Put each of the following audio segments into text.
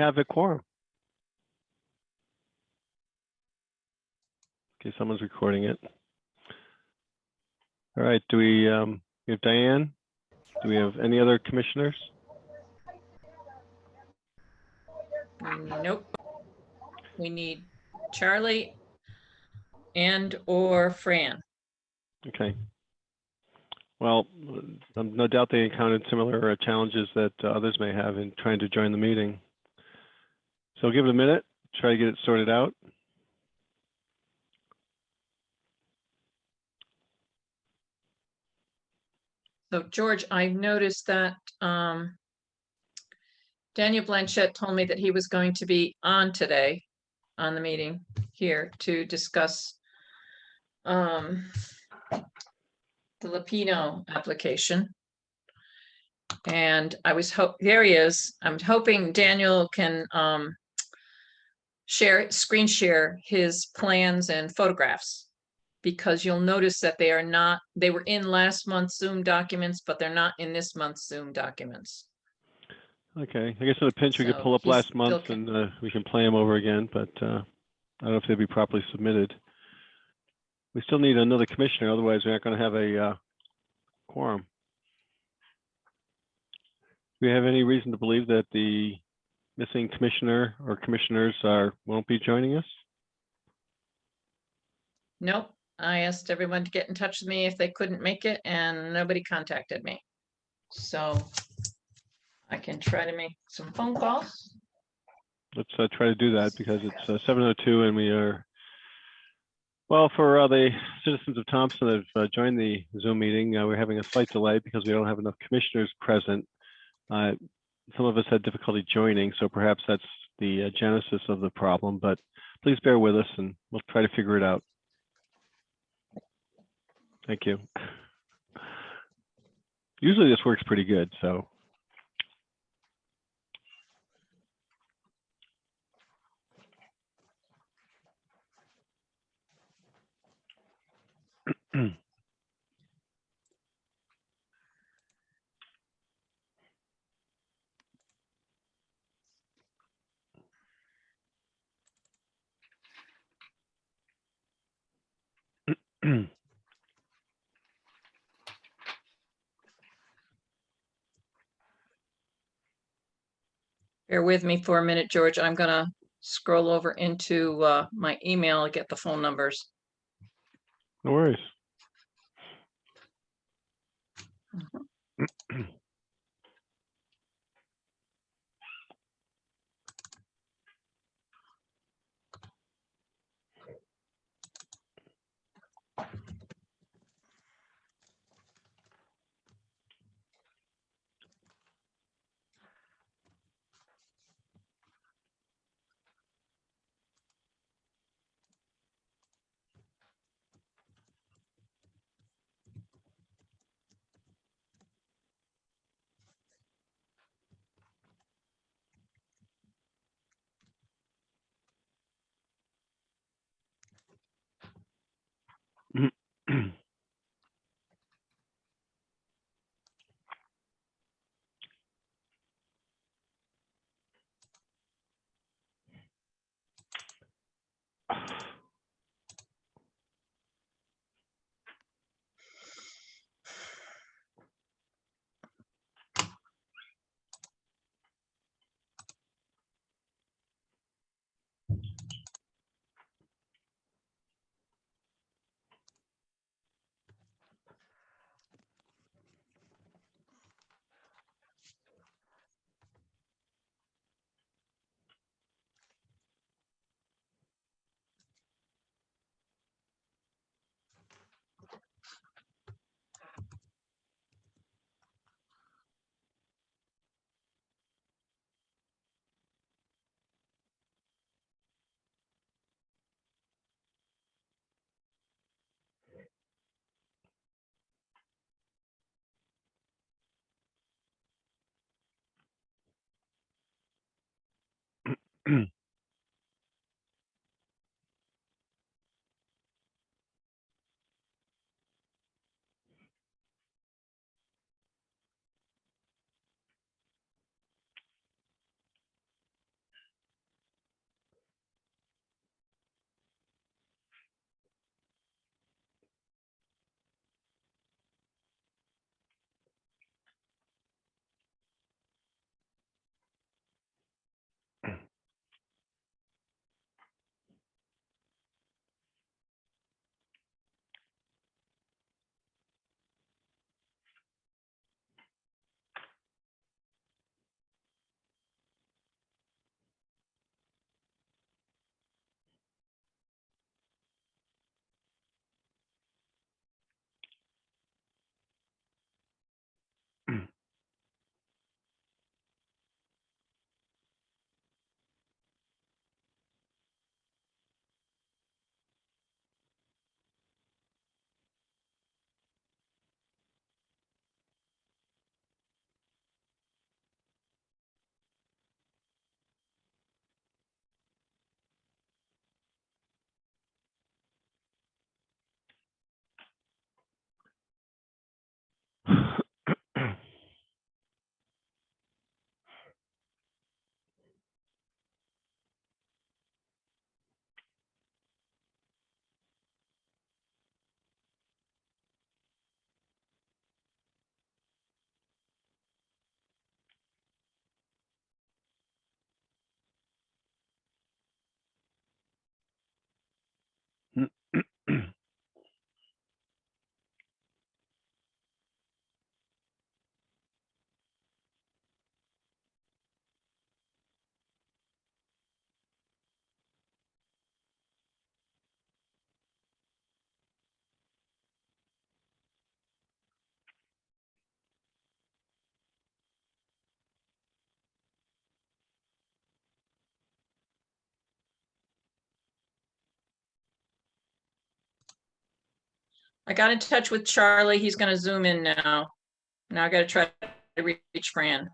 Have a quorum. Okay, someone's recording it. All right, do we have Diane? Do we have any other commissioners? Nope. We need Charlie and or Fran. Okay. Well, no doubt they encountered similar challenges that others may have in trying to join the meeting. So give it a minute, try to get it sorted out. So George, I noticed that Daniel Blanchette told me that he was going to be on today on the meeting here to discuss the Lapino application. And I was there he is. I'm hoping Daniel can screen share his plans and photographs, because you'll notice that they were in last month's Zoom documents, but they're not in this month's Zoom documents. Okay, I guess in a pinch we could pull up last month and we can play them over again, but I don't know if they'd be properly submitted. We still need another commissioner, otherwise we're not going to have a quorum. Do we have any reason to believe that the missing commissioner or commissioners won't be joining us? Nope. I asked everyone to get in touch with me if they couldn't make it, and nobody contacted me. So I can try to make some phone calls. Let's try to do that, because it's 7:02 and we are, well, for the citizens of Thompson that have joined the Zoom meeting, we're having a slight delay because we don't have enough commissioners present. Some of us had difficulty joining, so perhaps that's the genesis of the problem, but please bear with us and we'll try to figure it out. Thank you. Usually this works pretty good, so. Bear with me for a minute, George. I'm gonna scroll over into my email and get the phone numbers. No worries. I got in touch with Charlie. He's gonna zoom in now. Now I gotta try to reach Fran.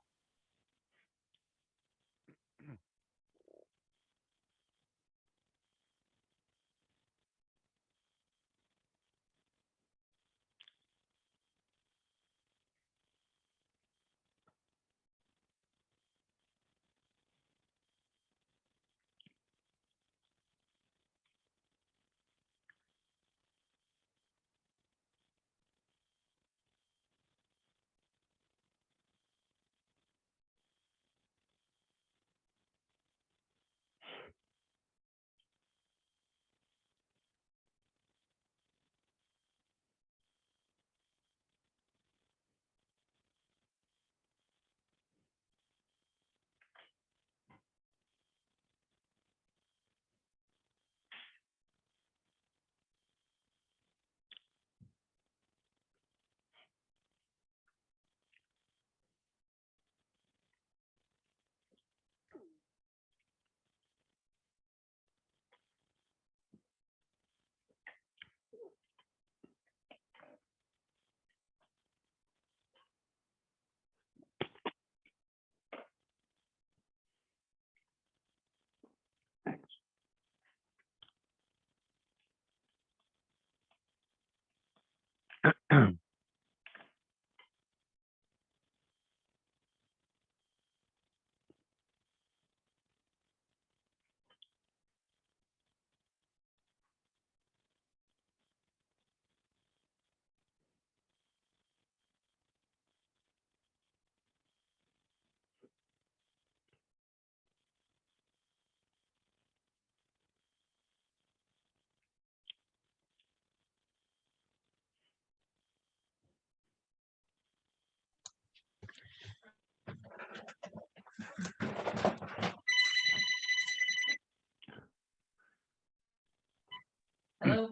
Hello?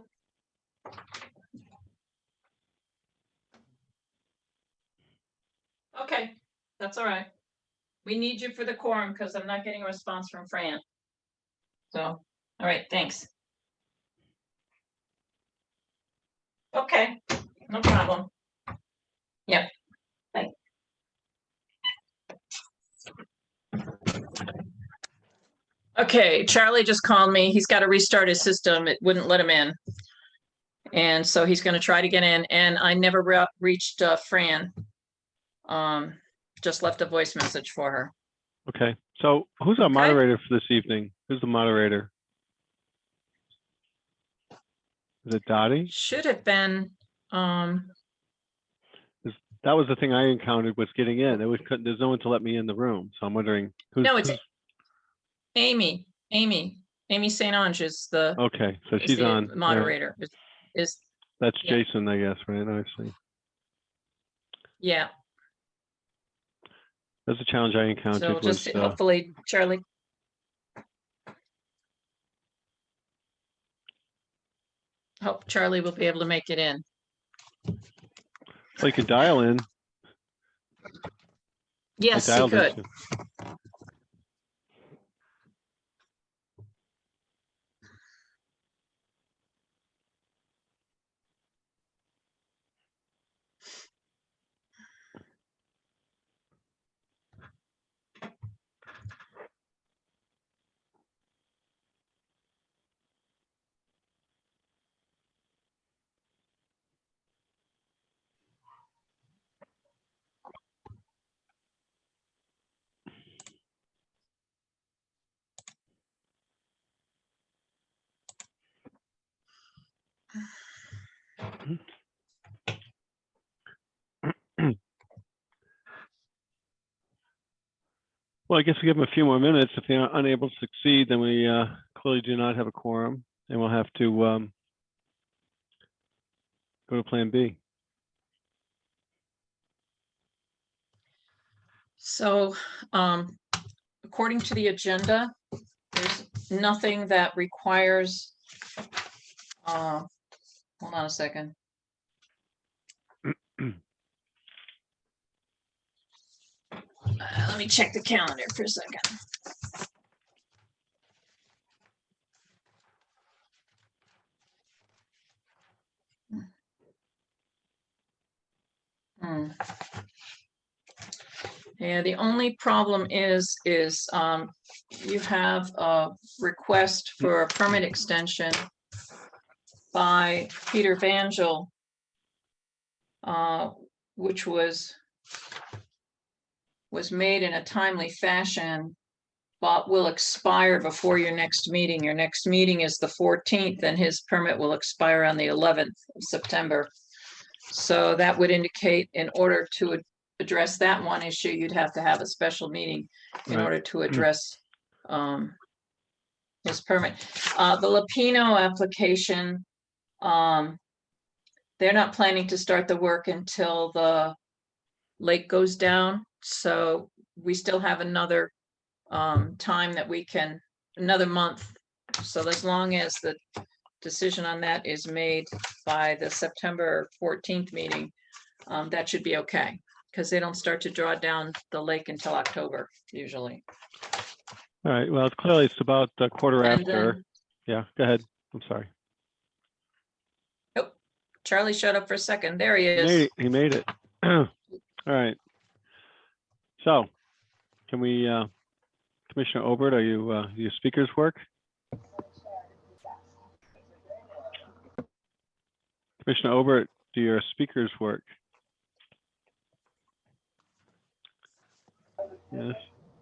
Okay, that's all right. We need you for the quorum because I'm not getting a response from Fran. So, all right, thanks. Okay, no problem. Yep. Bye. Okay, Charlie just called me. He's got to restart his system. It wouldn't let him in. And so he's going to try to get in. And I never reached Fran. Just left a voice message for her. Okay, so who's our Okay. moderator for this evening? Who's the moderator? Is it Dottie? Should have been, That was the thing I encountered was getting in. There's no one to let me in the room. So I'm wondering who's. no, it's Amy St. Ange is the, Okay, so is she's the on. All right. moderator. Is, That's yeah. Jason, I guess, right? Obviously. yeah. That's a challenge I encountered. So just hopefully, Charlie. Hope Charlie will be able to make it in. Well, you could dial in. Yes, he dialed in could. too. Well, I guess we give them a few more minutes. If they're unable to succeed, then we clearly do not have a quorum, and we'll have to go to Plan B. So, according to the agenda, there's nothing that requires, hold on a second. Let me check the calendar for a second. And the only problem is you have a request for a permit extension by Peter Vangel, which was made in a timely fashion, but will expire before your next meeting. Your next meeting is the 14th, and his permit will expire on the 11th of September. So that would indicate, in order to address that one issue, you'd have to have a special meeting in Right. order to address his permit. The Lapino application, they're not planning to start the work until the lake goes down. So we still have another time that we can, another month. So as long as the decision on that is made by the September 14th meeting, that should be okay, because they don't start to draw down the lake until October usually. All right, well, clearly it's about a quarter And after. then, Yeah, go ahead. I'm sorry. oh, Charlie showed up for a second. There he is. He made it. All right. So can we, Commissioner Obert, are you, do your speakers work? Commissioner Obert, do your speakers work? Yes,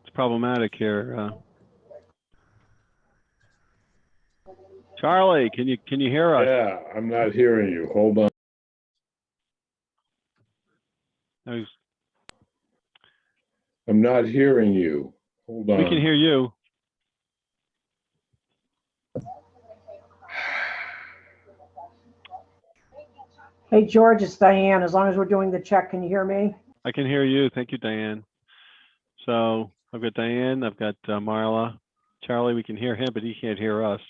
it's problematic here. Charlie, can you hear us? Yeah, I'm not hearing you. Hold on. I'm not hearing you. Hold on. We can hear you. Hey, George, it's Diane. As long as we're doing the check, can you hear me? I can hear you. Thank you, Diane. So I've got Diane, I've got Marla. Charlie, we can hear him, but he can't hear us.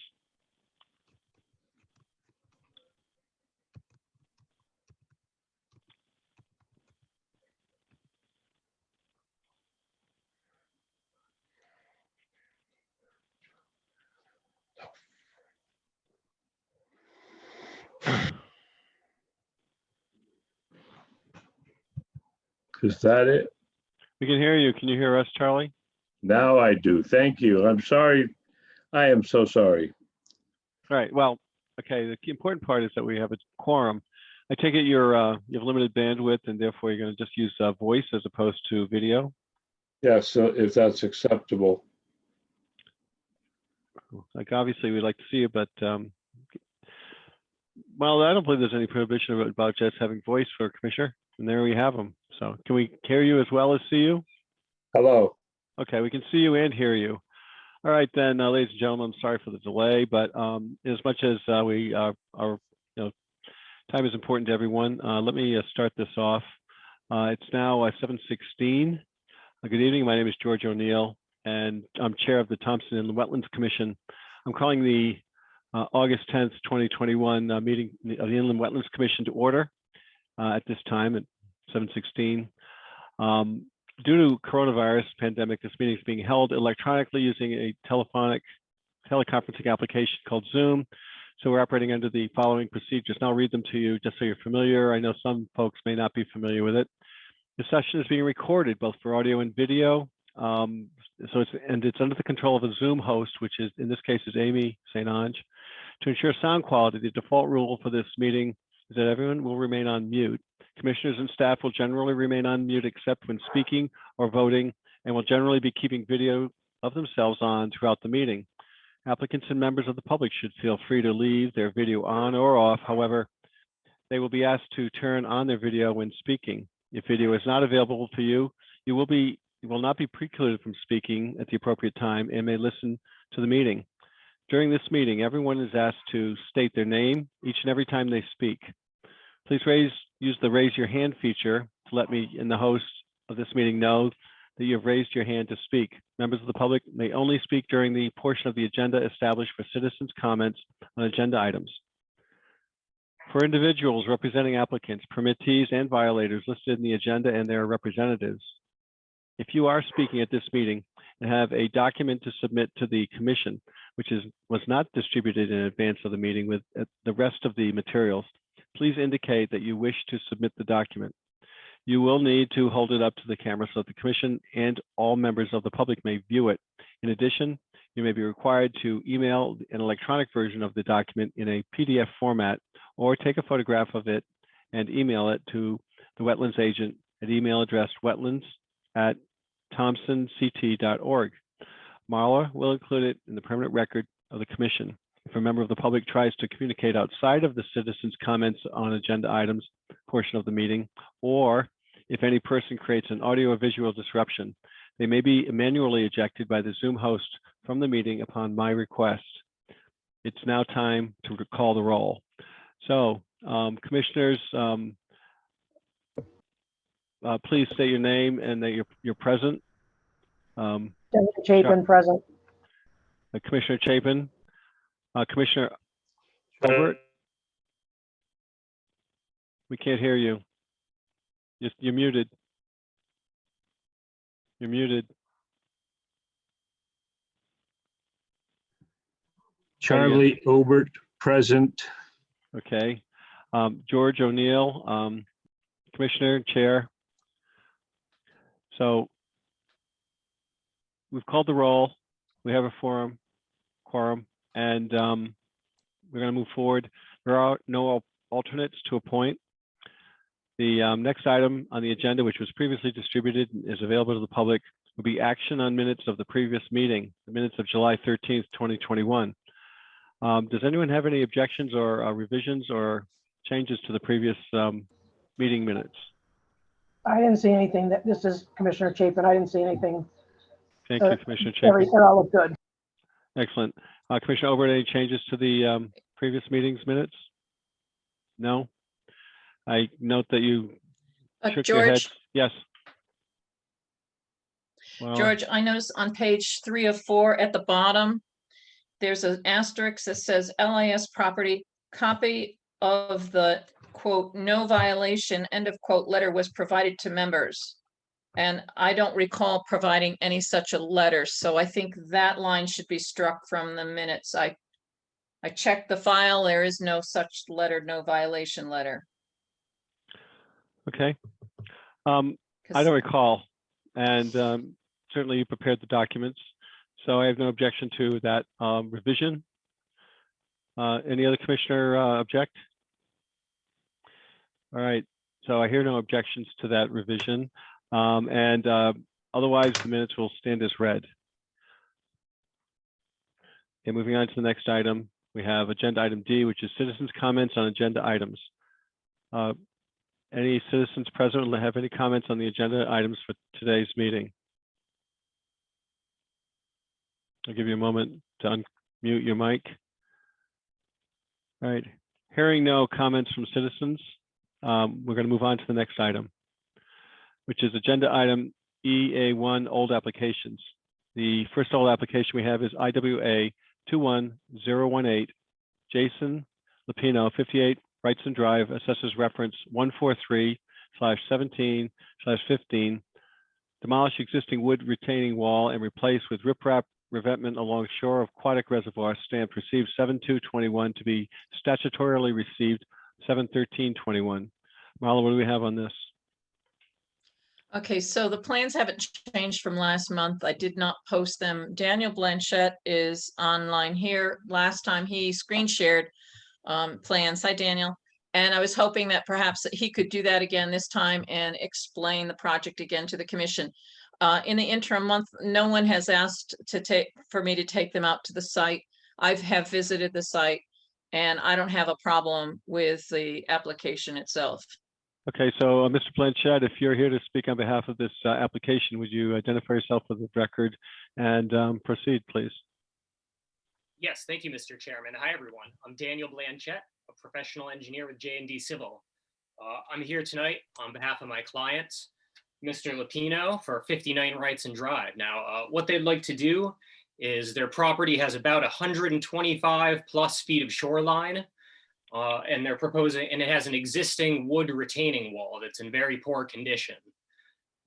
Is that it? We can hear you. Can you hear us, Charlie? Now I do. Thank you. I'm sorry. I am so sorry. All right. Well, okay. The important part is that we have a quorum. I take it you have limited bandwidth, and therefore you're going to just use voice as opposed to video. Yes, so if that's acceptable. Like, obviously, we'd like to see you, but well, I don't believe there's any prohibition about just having voice for a commissioner. And there we have them. So can we hear you as well as see you? Hello. Okay, we can see you and hear you. All right, then, ladies and gentlemen, I'm sorry for the delay, but as much as our time is important to everyone, let me start this off. It's now 7:16. Good evening. My name is George O'Neill, and I'm chair of the Thompson Inland Wetlands Commission. I'm calling the August 10th, 2021 meeting of the Inland Wetlands Commission to order at this time at 7:16. Due to coronavirus pandemic, this meeting is being held electronically using a teleconferencing application called Zoom. So we're operating under the following procedures. And I'll read them to you just so you're familiar. I know some folks may not be familiar with it. The session is being recorded both for audio and video. It's under the control of a Zoom host, which is, in this case, is Amy St. Ange. To ensure sound quality, the default rule for this meeting is that everyone will remain on mute. Commissioners and staff will generally remain on mute except when speaking or voting, and will generally be keeping video of themselves on throughout the meeting. Applicants and members of the public should feel free to leave their video on or off. However, they will be asked to turn on their video when speaking. If video is not available for you, you will not be precluded from speaking at the appropriate time and may listen to the meeting. During this meeting, everyone is asked to state their name each and every time they speak. Please use the raise your hand feature to let me and the host of this meeting know that you have raised your hand to speak. Members of the public may only speak during the portion of the agenda established for citizens' comments on agenda items. For individuals representing applicants, permittees, and violators listed in the agenda and their representatives, if you are speaking at this meeting and have a document to submit to the commission, which was not distributed in advance of the meeting with the rest of the materials, please indicate that you wish to submit the document. You will need to hold it up to the camera so that the commission and all members of the public may view it. In addition, you may be required to email an electronic version of the document in a PDF format or take a photograph of it and email it to the wetlands agent at email address wetlands@thompsonct.org. Marla will include it in the permanent record of the commission. If a member of the public tries to communicate outside of the citizens' comments on agenda items portion of the meeting, or if any person creates an audio or visual disruption, they may be manually ejected by the Zoom host from the meeting upon my request. It's now time to call the roll. So, commissioners, please state your name and that you're present. Senator Chapin present. Commissioner Chapin, Commissioner Obert, we can't hear you. You're muted. You're muted. Charlie Obert, present. Okay. George O'Neill, Commissioner, Chair. So we've called the roll. We have a quorum, and we're going to move forward. There are no alternates to appoint. The next item on the agenda, which was previously distributed and is available to the public, will be action on minutes of the previous meeting, the minutes of July 13th, 2021. Does anyone have any objections or revisions or changes to the previous meeting minutes? I didn't see anything this is Commissioner Chapin. I didn't see anything. Thank you, Commissioner Chapin. It all looked good. Excellent. Commissioner Obert, any changes to the previous meeting's minutes? No? I note that you shook your head. George, Yes. Well, George, I noticed on page 3 of 4 at the bottom, there's an asterisk that says LIS property, copy of the quote, no violation, end of quote, letter was provided to members. And I don't recall providing any such a letter. So I think that line should be struck from the minutes. I checked the file. There is no such letter, no violation letter. okay. I don't recall. And certainly you prepared the documents. So I have no objection to that revision. Any other commissioner object? All right. So I hear no objections to that revision. Otherwise, the minutes will stand as read. Okay, moving on to the next item, we have agenda item D, which is citizens' comments on agenda items. Any citizens present will have any comments on the agenda items for today's meeting? I'll give you a moment to unmute your mic. All right, hearing no comments from citizens, we're going to move on to the next item, which is agenda item EA1, old applications. The first old application we have is IWA 21018, Jason Lupino, 58 Wrightson Drive, assessors reference 143/17/15, demolish existing wood retaining wall and replace with riprap revetment along shore of Aquatic Reservoir, stamped received 7/2/21 to be statutorily received 7/13/21. Marla, what do we have on this? Okay, so the plans haven't changed from last month. I did not post them. Daniel Blanchette is online here. Last time he screen shared plans. Hi, Daniel. And I was hoping that perhaps that he could do that again this time and explain the project again to the commission. In the interim month, no one has asked for me to take them out to the site. I have visited the site and I don't have a problem with the application itself. Okay, so Mr. Blanchette, if you're here to speak on behalf of this application, would you identify yourself for the record and proceed, please? Yes, thank you, Mr. Chairman. Hi, everyone. I'm Daniel Blanchette, a professional engineer with J&D Civil. I'm here tonight on behalf of my clients, Mr. Lupino for 59 Wrightson Drive. Now, what they'd like to do is their property has about 125 plus feet of shoreline. And they're proposing, and it has an existing wood retaining wall that's in very poor condition.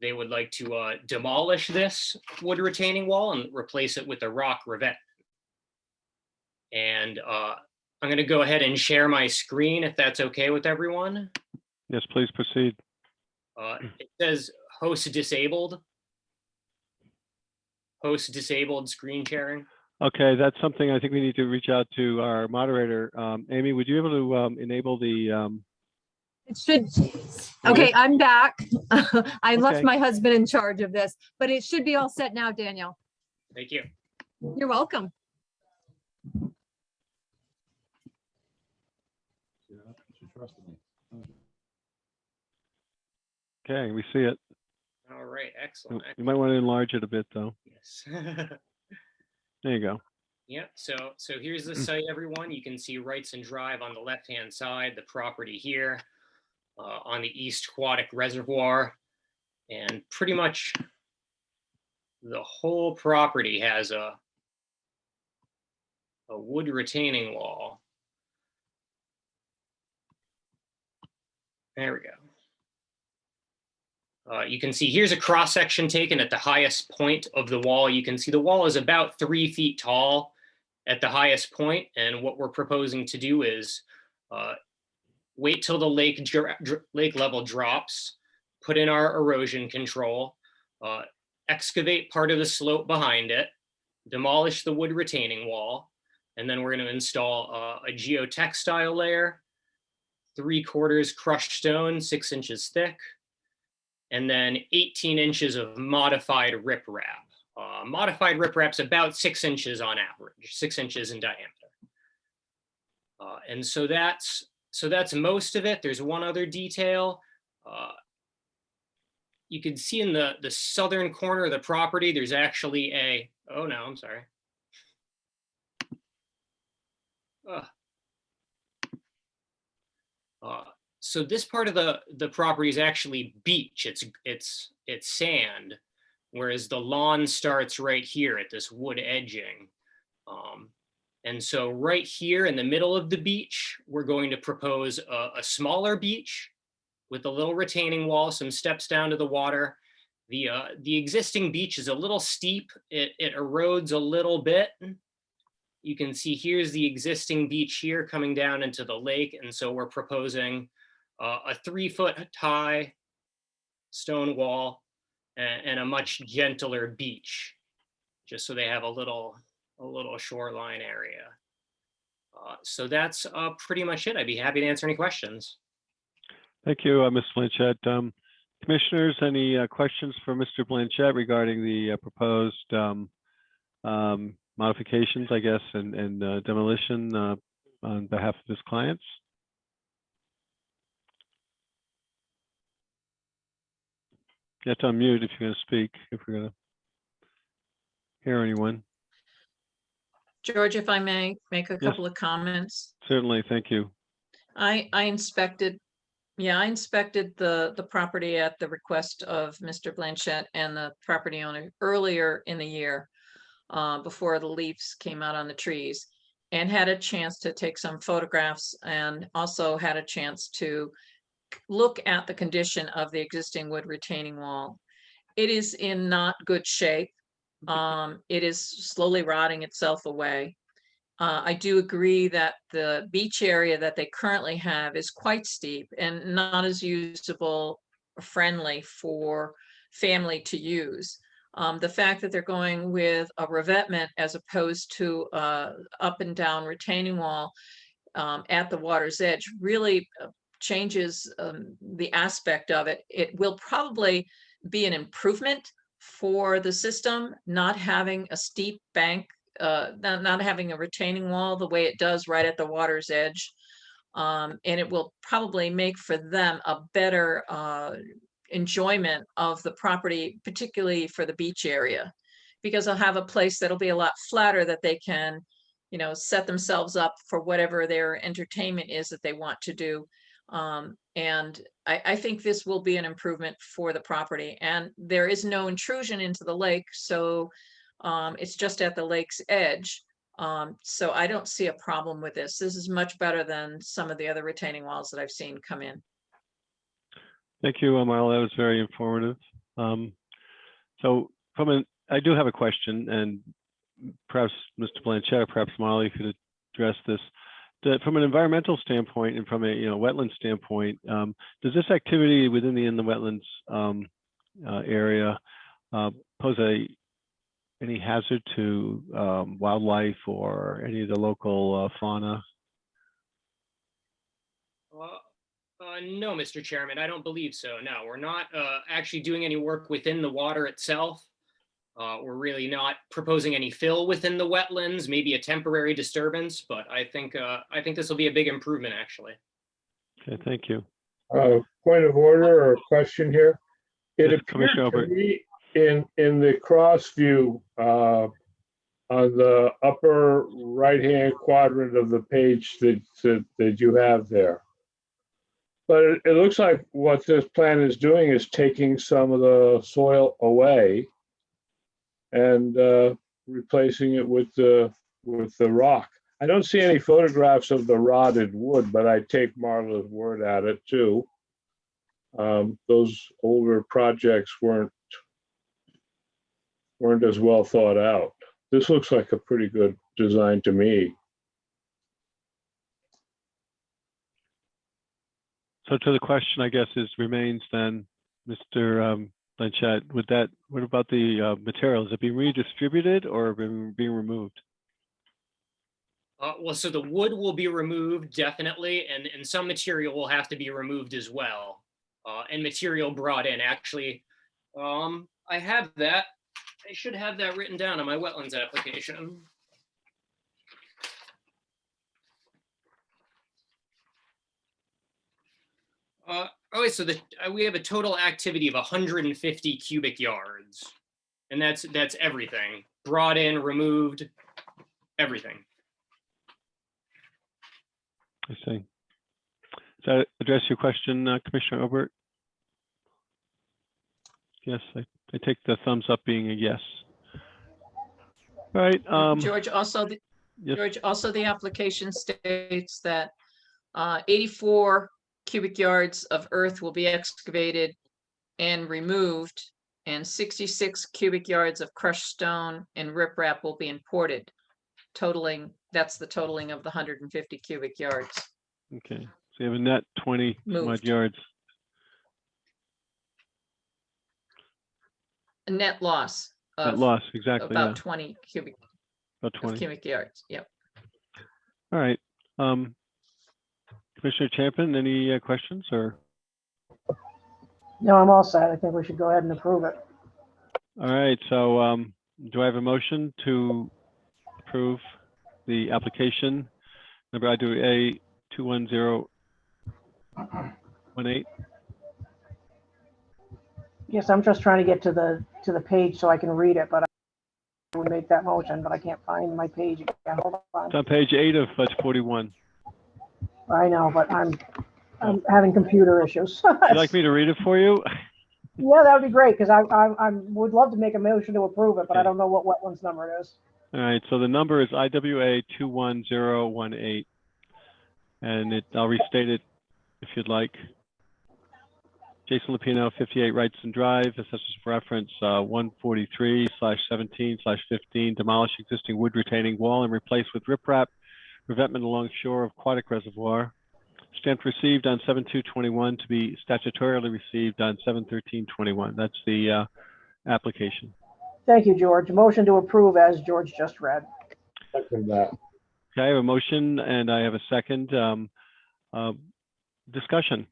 They would like to demolish this wood retaining wall and replace it with a rock revetment. And I'm going to go ahead and share my screen if that's okay with everyone. Yes, please proceed. It says host disabled screen sharing. Okay, that's something I think we need to reach out to our moderator. Amy, would you be able to enable the, It should, okay, I'm back. I left Okay. my husband in charge of this, but it should be all set now, Daniel. Thank you. You're welcome. okay, we see it. All right, excellent. You might want to enlarge it a bit though. Yes. There you go. Yeah, so here's the site, everyone. You can see Wrightson Drive on the left-hand side, the property here on the East Quadic Reservoir. And pretty much the whole property has a wood retaining wall. There we go. You can see here's a cross section taken at the highest point of the wall. You can see the wall is about 3 feet tall at the highest point. And what we're proposing to do is wait till the lake level drops, put in our erosion control, excavate part of the slope behind it, demolish the wood retaining wall, and then we're going to install a geotextile layer, 3/4 crushed stone, 6 inches thick, and then 18 inches of modified riprap. Modified riprap's about 6 inches on average, 6 inches in diameter. And so that's most of it. There's one other detail. You can see in the southern corner of the property, there's actually a, oh no, I'm sorry. So this part of the property is actually beach. It's sand, whereas the lawn starts right here at this wood edging. And so right here in the middle of the beach, we're going to propose a smaller beach with a little retaining wall, some steps down to the water. The existing beach is a little steep. It erodes a little bit. You can see here's the existing beach here coming down into the lake. And so we're proposing a 3-foot high stone wall and a much gentler beach, just so they have a little shoreline area. So that's pretty much it. I'd be happy to answer any questions. Thank you, Ms. Blanchett. Commissioners, any questions for Mr. Blanchett regarding the proposed modifications, I guess, and demolition on behalf of his clients? You have to unmute if you're going to speak, if we're going to hear anyone. George, if I may make a Yes. couple of comments. Certainly, thank you. I inspected the property at the request of Mr. Blanchett and the property owner earlier in the year, before the leaves came out on the trees, and had a chance to take some photographs, and also had a chance to look at the condition of the existing wood retaining wall. It is in not good shape. It is slowly rotting itself away. I do agree that the beach area that they currently have is quite steep and not as usable or friendly for family to use. The fact that they're going with a revetment as opposed to up and down retaining wall at the water's edge really changes the aspect of it. It will probably be an improvement for the system, not having a steep bank, not having a retaining wall the way it does right at the water's edge. And it will probably make for them a better enjoyment of the property, particularly for the beach area, because they'll have a place that'll be a lot flatter that they can, set themselves up for whatever their entertainment is that they want to do. And I think this will be an improvement for the property, and there is no intrusion into the lake. So it's just at the lake's edge. So I don't see a problem with this. This is much better than some of the other retaining walls that I've seen come in. Thank you, Marla. That was very informative. So I do have a question, and perhaps Mr. Blanchett, perhaps Marla could address this. from an environmental standpoint and from a wetland standpoint, does this activity within the inland wetlands area pose any hazard to wildlife or any of the local fauna? No, Mr. Chairman, I don't believe so. No, we're not actually doing any work within the water itself. We're really not proposing any fill within the wetlands, maybe a temporary disturbance, but I think this will be a big improvement, actually. Okay, thank you. Point of order or question here? It Yes, appeared Commissioner to Albert. me in the cross view on the upper right-hand quadrant of the page that you have there. But it looks like what this plan is doing is taking some of the soil away and replacing it with the rock. I don't see any photographs of the rotted wood, but I take Marla's word at it too. Those older projects weren't as well thought out. This looks like a pretty good design to me. So to the question, I guess, remains then, Mr. Blanchett, what about the materials? Is it being redistributed or being removed? Well, so the wood will be removed definitely, and some material will have to be removed as well, and material brought in. Actually, I have that. I should have that written down on my wetlands application. So we have a total activity of 150 cubic yards, and that's everything brought in, removed, everything. I see. Does that address your question, Commissioner Obert? Yes, I take the thumbs up being a yes. All right. George, also yes. George, also the application states that 84 cubic yards of earth will be excavated and removed, and 66 cubic yards of crushed stone and riprap will be imported, that's the totaling of the 150 cubic yards. Okay, so you have a net 20 some odd Moved. yards. A net loss Net of loss, exactly. about Yeah, 20 cubic about 20. cubic yards. Yep. All right. Commissioner Champion, any questions or? No, I'm all set. I think we should go ahead and approve it. All right. So do I have a motion to approve the application number IWA 21018? Yes, I'm just trying to get to the page so I can read it, but I would make that motion, but I can't find my page again. Hold on. It's on page 8 of 41. I know, but I'm having computer issues. Would you like me to read it for you? Yeah, that would be great, because I would love to make a motion to approve it, but I Okay. don't know what wetlands number it is. All right, so the number is IWA 21018, and I'll restate it if you'd like. Jason Lupino, 58 Wrightson Drive, Assessors Reference 143/17/15, demolish existing wood retaining wall and replace with riprap, revetment along shore of Aquatic Reservoir. Stamped received on 7/2/21 to be statutorily received on 7/13/21. That's the application. Thank you, George. Motion to approve as George just read. Second that. Okay, I have a motion and I have a second. Discussion.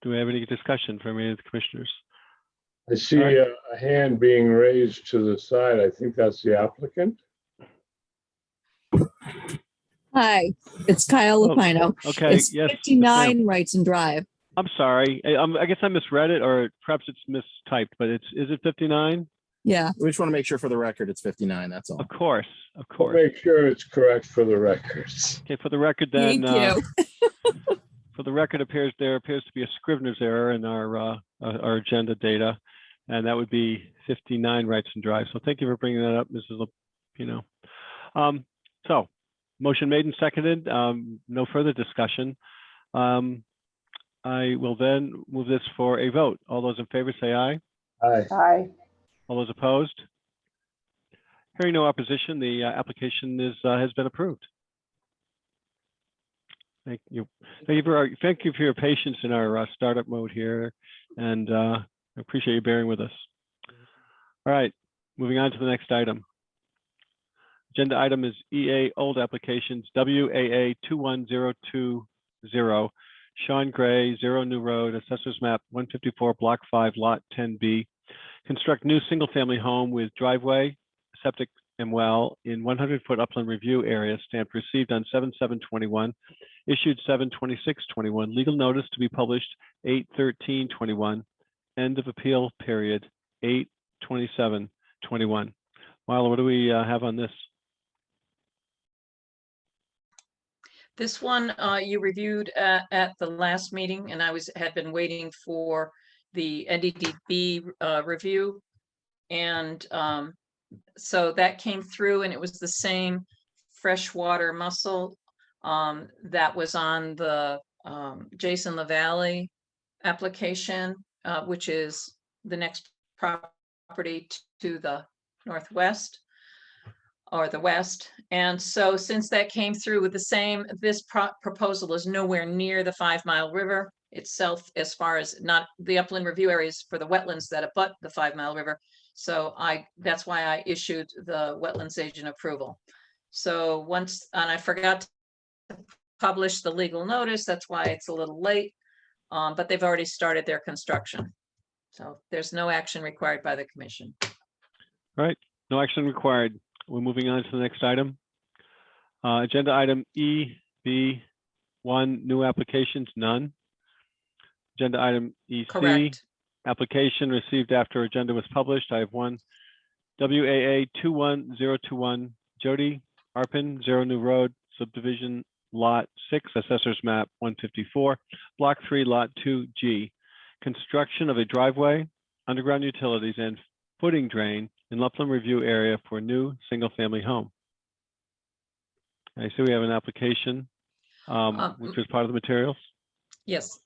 Do we have any discussion from any of the commissioners? I see a hand being raised to the side. I think that's the applicant. Hi, it's Kyle Oh, Lupino. Okay, It's yes. 59 Wrightson Drive. I'm sorry. I guess I misread it, or perhaps it's mistyped, but is it 59? Yeah, We just want to make sure for the record it's 59, that's all. Of course, of We'll course. make sure it's correct for the records. Okay, for the record then. thank you. For the record, there appears to be a Scrivener's error in our agenda data, and that would be 59 Wrightson Drive. So thank you for bringing that up, Mrs. Lupino. So motion made and seconded. No further discussion. I will then move this for a vote. All those in favor say aye. Aye. Aye. All those opposed? Hearing no opposition, the application has been approved. Thank you. Thank you for your patience in our startup mode here, and I appreciate you bearing with us. All right, moving on to the next item. Agenda item is EA Old Applications, WAA 21020, Sean Gray, 0 New Road, Assessors Map 154, Block 5, Lot 10B. Construct new single-family home with driveway, septic, and well in 100-foot upland review area, stamped received on 7/7/21, issued 7/26/21, legal notice to be published 8/13/21, end of appeal period 8/27/21. Marla, what do we have on this? This one you reviewed at the last meeting, and I had been waiting for the NDDB review. And so that came through, and it was the same freshwater mussel that was on the Jason LaValle application, which is the next property to the northwest or the west. And so since that came through with the same, this proposal is nowhere near the 5 Mile River itself, as far as not the upland review areas for the wetlands that abut the 5 Mile River. So that's why I issued the wetlands agent approval. So and I forgot to publish the legal notice, that's why it's a little late, but they've already started their construction. So there's no action required by the commission. All right, no action required. We're moving on to the next item. Agenda item EB1, new applications, none. Agenda item EC, Correct. application received after agenda was published. I have one. WAA 21021, Jody Arpin, 0 New Road, subdivision lot 6, assessors map 154, block 3, lot 2G. Construction of a driveway, underground utilities, and footing drain in Upland Review area for new single-family home. I see we have an application, which is part of the materials. Yes.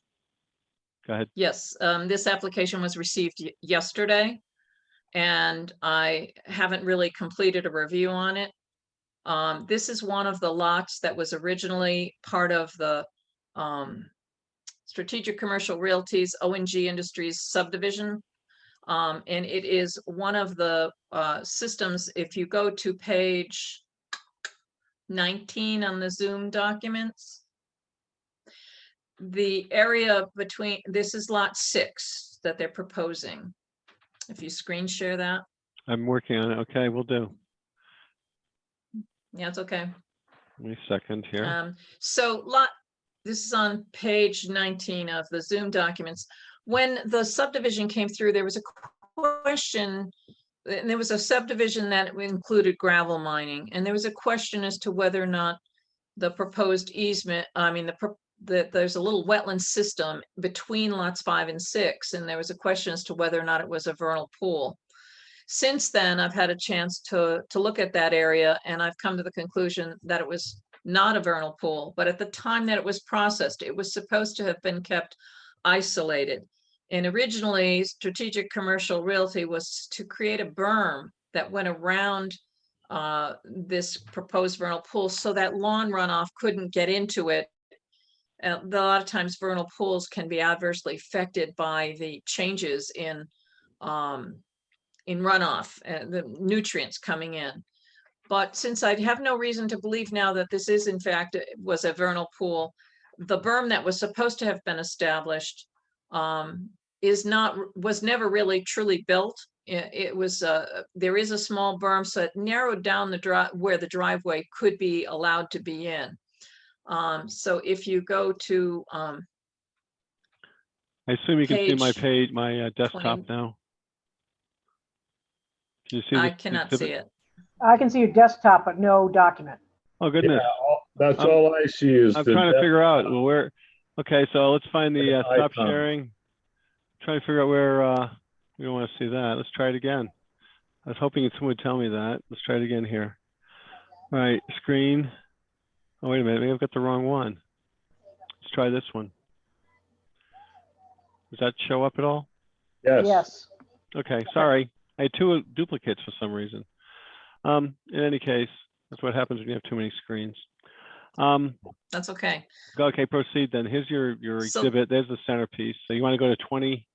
Go ahead. Yes, this application was received yesterday, and I haven't really completed a review on it. This is one of the lots that was originally part of the Strategic Commercial Realty's ONG Industries subdivision. And it is one of the systems, if you go to page 19 on the Zoom documents, the area between, this is lot 6 that they're proposing. If you screen share that. I'm working on it. Okay, we'll do. Yeah, it's okay. Give me a second here. So this is on page 19 of the Zoom documents. When the subdivision came through, there was a question, and there was a subdivision that included gravel mining, and there was a question as to whether or not the proposed easement, there's a little wetland system between lots 5 and 6, and there was a question as to whether or not it was a vernal pool. Since then, I've had a chance to look at that area, and I've come to the conclusion that it was not a vernal pool, but at the time that it was processed, it was supposed to have been kept isolated. And originally, Strategic Commercial Realty was to create a berm that went around this proposed vernal pool so that lawn runoff couldn't get into it. A lot of times vernal pools can be adversely affected by the changes in runoff, the nutrients coming in. But since I have no reason to believe now that this is in fact was a vernal pool, the berm that was supposed to have been established was never really truly built. It was there is a small berm, so it narrowed down where the driveway could be allowed to be in. So if you go to I assume you can see my page my desktop 20. now. Can you see I the cannot exhibit? see it. I can see your desktop, but no document. Oh, goodness. That's all I see is I'm the trying to figure out where. Okay, so let's find the An stop icon. sharing. Try to figure out where we don't want to see that. Let's try it again. I was hoping someone would tell me that. Let's try it again here. All right, screen. Oh, wait a minute. Maybe I've got the wrong one. Let's try this one. Does that show up at all? Yes. Yes. Okay, sorry. I had 2 duplicates for some reason. In any case, that's what happens when you have too many screens. Um, That's okay. okay, proceed then. Here's your So- exhibit. There's the centerpiece. So you want to go to 20?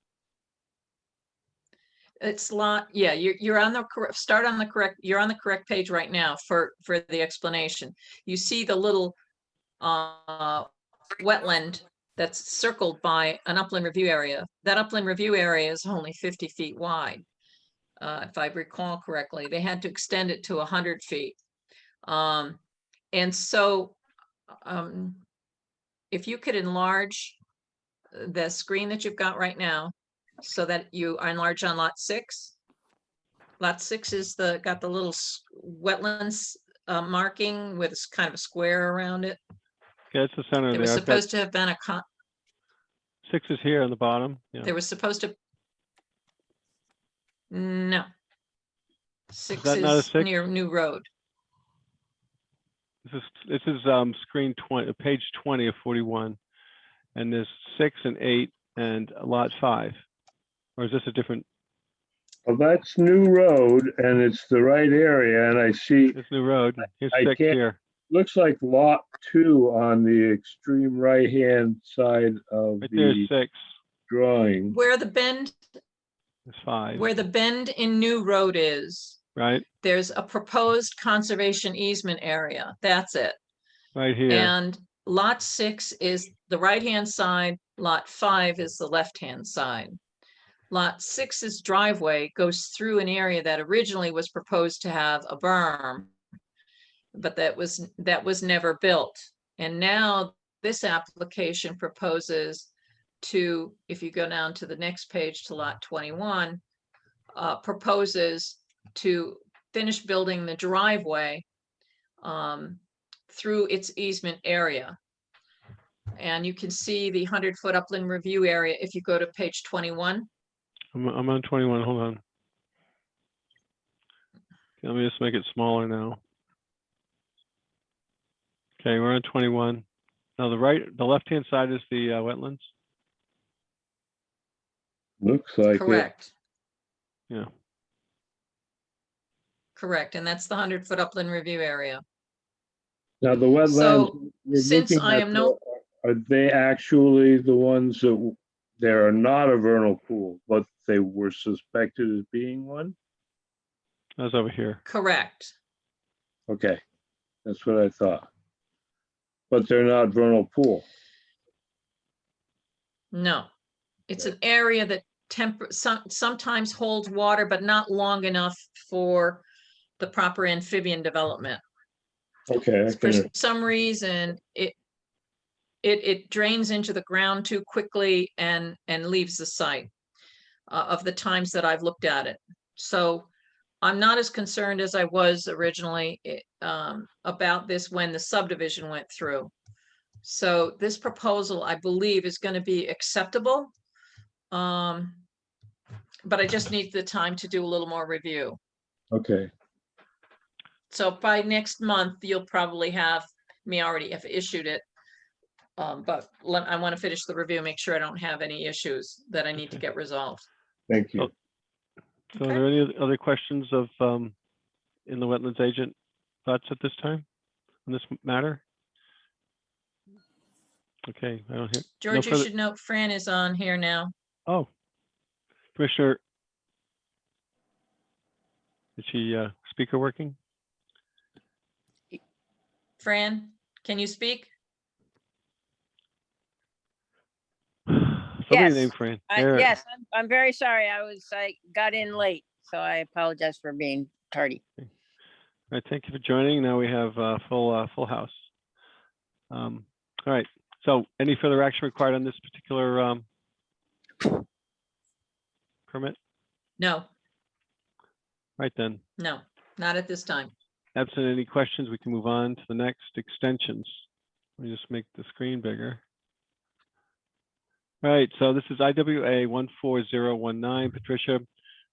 It's lot, yeah, you're on the correct, you're on the correct page right now for the explanation. You see the little wetland that's circled by an upland review area. That upland review area is only 50 feet wide. If I recall correctly, they had to extend it to 100 feet. And so if you could enlarge the screen that you've got right now so that you are enlarged on lot 6. Lot 6 is got the little wetlands marking with kind of a square around it. Yeah, it's the center There there. was I've got supposed to have been 6 is here on the bottom. Yeah. there was supposed to. No. 6 that not a is 6? near New Road. This is screen 20, page 20 of 41, and there's 6 and 8 and lot 5. Or is this a different? Well, that's New Road and it's the right area and I see, It's New Road. Here's I 6 can't- here. looks like lot 2 on the extreme right-hand side of Right there's the 6. drawing. Where the bend There's 5. in New Road is, Right, there's a proposed conservation easement area. That's it. right here. And lot 6 is the right-hand side, lot 5 is the left-hand side. Lot 6's driveway goes through an area that originally was proposed to have a berm, but that was never built. And now this application proposes to, if you go down to the next page to lot 21, proposes to finish building the driveway through its easement area. And you can see the 100-foot upland review area if you go to page 21. I'm on 21. Hold on. Okay, let me just make it smaller now. Okay, we're on 21. Now the left-hand side is the wetlands. Looks like it. Correct. Yeah. Correct. And that's the 100-foot upland review area. Now, the wetlands. So, we're since looking I at am no- Are they actually the ones that, they are not a vernal pool, but they were suspected as being one? That's over here. Correct. Okay, that's what I thought. But they're not vernal pool. No. It's an area that sometimes holds water, but not long enough for the proper amphibian development. Okay, I For can, some reason, it drains into the ground too quickly and leaves the site of the times that I've looked at it. So I'm not as concerned as I was originally about this when the subdivision went through. So this proposal, I believe, is going to be acceptable. But I just need the time to do a little more review. okay, So by next month, you'll probably have me already have issued it. But I want to finish the review, make sure I don't have any issues that I need to Okay. get resolved. thank you. So are there any other questions of in the wetlands agent thoughts at this time on this matter? Okay, I don't hear. George, you further- should note Fran is on here now. Oh, Commissioner, is she speaker working? Fran, can you speak? Somebody Yes. named Fran. There- Yes, I'm very sorry. I got in late, so I apologize for being tardy. All right, thank you for joining. Now we have full house. All right, so any further action required on this particular permit? No, Right then, no, not at this time. absent any questions, we can move on to the next extensions. Let me just make the screen bigger. All right, so this is IWA 14019, Patricia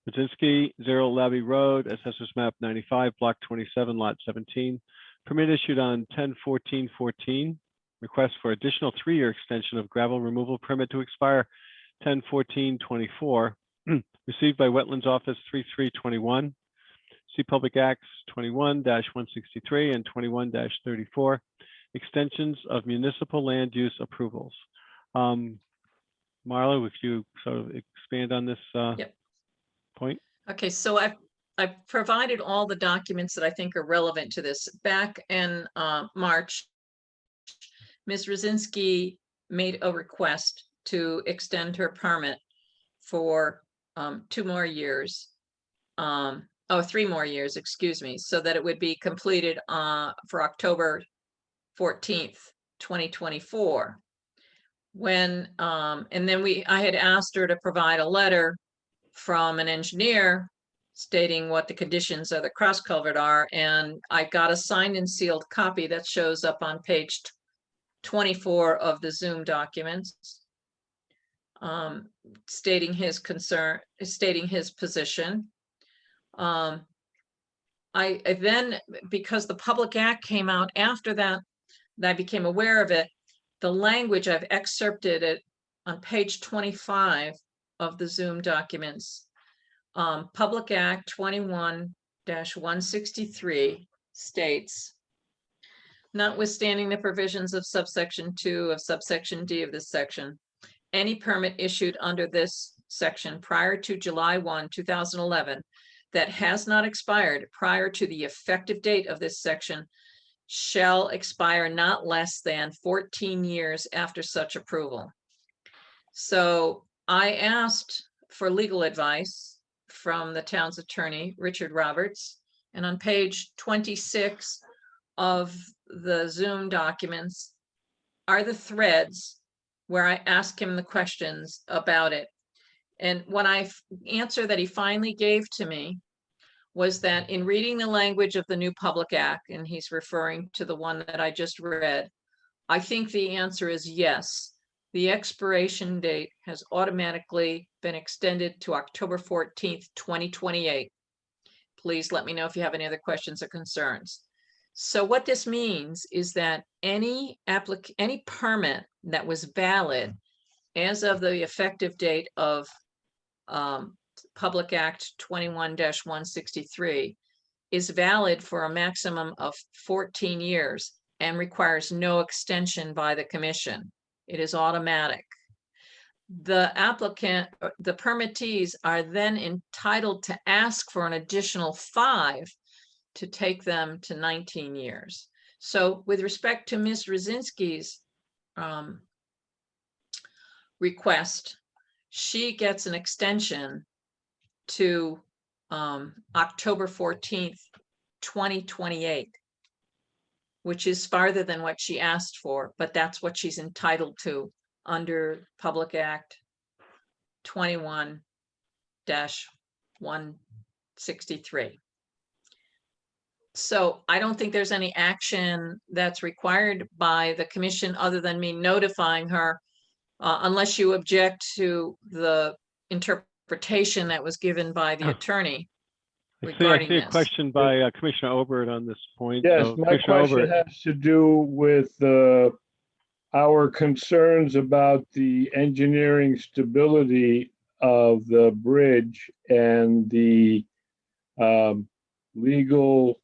Brzezinski, 0 Labby Road, Assessors Map 95, Block 27, Lot 17. Permit issued on 10/14/14. Request for additional 3-year extension of gravel removal permit to expire 10/14/24. Received by Wetlands Office 3321. See Public Acts 21-163 and 21-34, extensions of municipal land use approvals. Marla, would you sort of expand on this Yep. point? Okay, so I've provided all the documents that I think are relevant to this. Back in March, Ms. Rosinski made a request to extend her permit for 2 more years. 3 more years, excuse me, so that it would be completed for October 14th, 2024. When and then I had asked her to provide a letter from an engineer stating what the conditions of the cross culvert are, and I got a signed and sealed copy that shows up on page 24 of the Zoom documents, stating his concern, stating his position. I then, because the Public Act came out after that, and I became aware of it, the language, I've excerpted it on page 25 of the Zoom documents. Public Act 21-163 states, notwithstanding the provisions of subsection 2 of subsection D of this section, any permit issued under this section prior to July 1, 2011, that has not expired prior to the effective date of this section shall expire not less than 14 years after such approval. So I asked for legal advice from the town's attorney, Richard Roberts, and on page 26 of the Zoom documents are the threads where I ask him the questions about it. And what answer that he finally gave to me was that in reading the language of the new Public Act, and he's referring to the one that I just read, I think the answer is yes. The expiration date has automatically been extended to October 14th, 2028. Please let me know if you have any other questions or concerns. So what this means is that any permit that was valid as of the effective date of Public Act 21-163 is valid for a maximum of 14 years and requires no extension by the commission. It is automatic. The applicant, the permittees are then entitled to ask for an additional 5 to take them to 19 years. So with respect to Ms. Rosinski's request, she gets an extension to October 14th, 2028, which is farther than what she asked for, but that's what she's entitled to under Public Act 21-163. So I don't think there's any action that's required by the commission other than me notifying her, unless you object to the interpretation that was given by the attorney I regarding see a this. question by Commissioner Obert on this point. Yes, So, my Commissioner question Obert, has to do with our concerns about the engineering stability of the bridge and the legal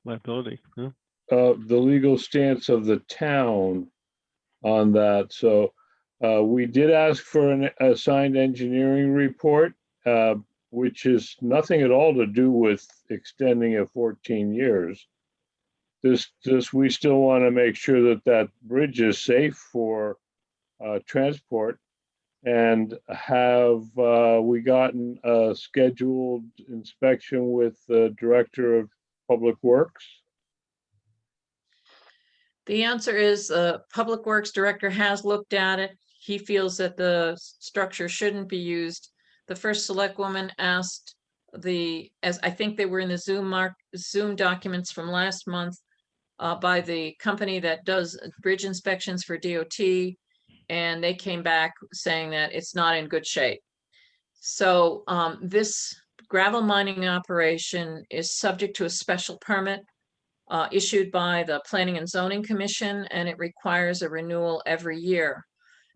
liability. Huh? the legal stance of the town on that. So we did ask for an assigned engineering report, which is nothing at all to do with extending it 14 years. We still want to make sure that that bridge is safe for transport. And have we gotten a scheduled inspection with the Director of Public Works? The answer is Public Works Director has looked at it. He feels that the structure shouldn't be used. The first select woman asked as I think they were in the Zoom documents from last month, by the company that does bridge inspections for DOT, and they came back saying that it's not in good shape. So this gravel mining operation is subject to a special permit issued by the Planning and Zoning Commission, and it requires a renewal every year.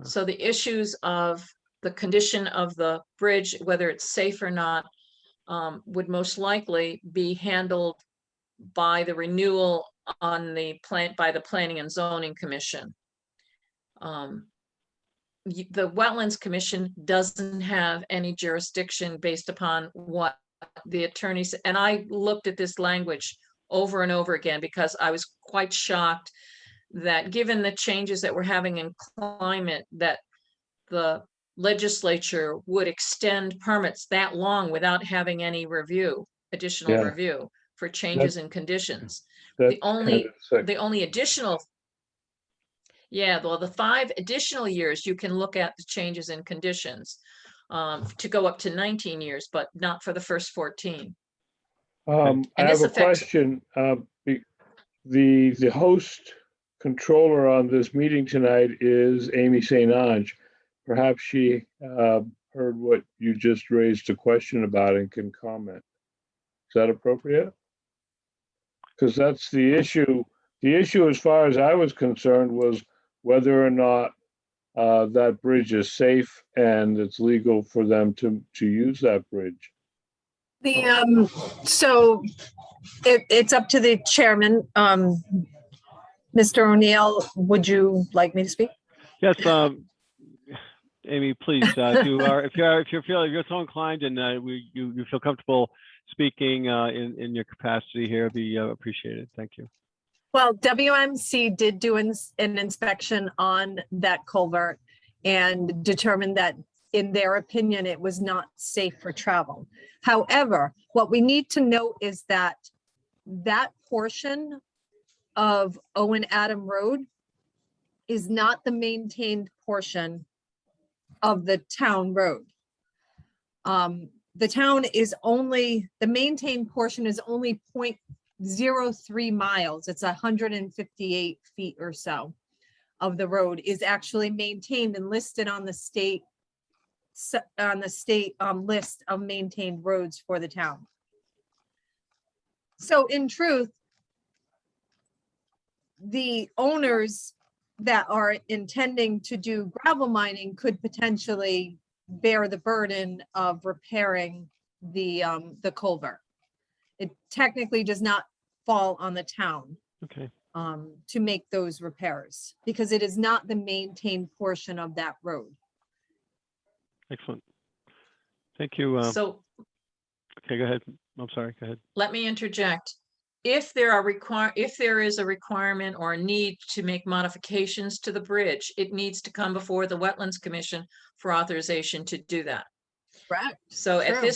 So the issues of the condition of the bridge, whether it's safe or not, would most likely be handled by the renewal on the by the Planning and Zoning Commission. The Wetlands Commission doesn't have any jurisdiction based upon what the attorneys, and I looked at this language over and over again because I was quite shocked that given the changes that we're having in climate, that the legislature would extend permits that long without having any additional Yeah. review for changes in conditions. That's The only, kind of sick. the only additional, yeah, well, the 5 additional years, you can look at the changes in conditions to go up to 19 years, but not for the first 14. I And have this a affects- question. The host controller on this meeting tonight is Amy St. Ange. Perhaps she heard what you just raised a question about and can comment. Is that appropriate? Because that's the issue. The issue, as far as I was concerned, was whether or not that bridge is safe and it's legal for them to use that bridge. So it's up to the chairman. Mr. O'Neill, would you like me to speak? Yes, Amy, please, if you're so inclined and you feel comfortable speaking in your capacity here, be appreciated. Thank you. Well, WMC did do an inspection on that culvert and determined that, in their opinion, it was not safe for travel. However, what we need to note is that that portion of Owen Adam Road is not the maintained portion of the town road. The town is only, the maintained portion is only 0.03 miles. It's 158 feet or so of the road is actually maintained and listed on the state list of maintained roads for the town. So in truth, the owners that are intending to do gravel mining could potentially bear the burden of repairing the culvert. It technically does not fall on the town Okay. to make those repairs because it is not the maintained portion of that road. Excellent. Thank you. So Okay, go ahead. I'm sorry. Go ahead. let me interject. If there is a requirement or a need to make modifications to the bridge, it needs to come before the Wetlands Commission for authorization to do that. Correct. So True.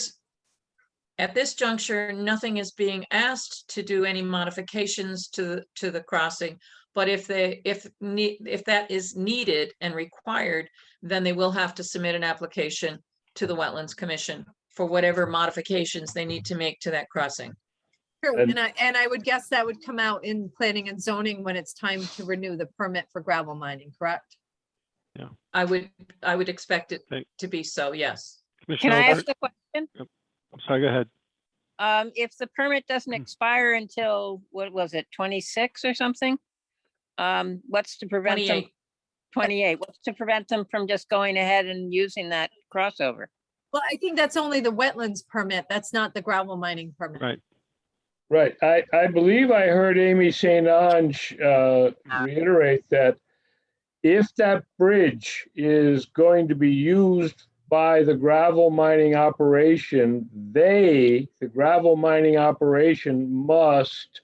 at this juncture, nothing is being asked to do any modifications to the crossing. But if that is needed and required, then they will have to submit an application to the Wetlands Commission for whatever modifications they need to make to that crossing. True, And- and I would guess that would come out in planning and zoning when it's time to renew the permit for gravel mining, correct? I would expect it Thank- to be so, yes. Can Commissioner I Albert? ask a question? I'm sorry, go ahead. If the permit doesn't expire until, what was it, 26 or something? What's to prevent them? 28. 28, what's to prevent them from just going ahead and using that crossover? Well, I think that's only the wetlands permit. That's not the gravel mining permit. Right. Right. I believe I heard Amy St. Ange reiterate that if that bridge is going to be used by the gravel mining operation, the gravel mining operation must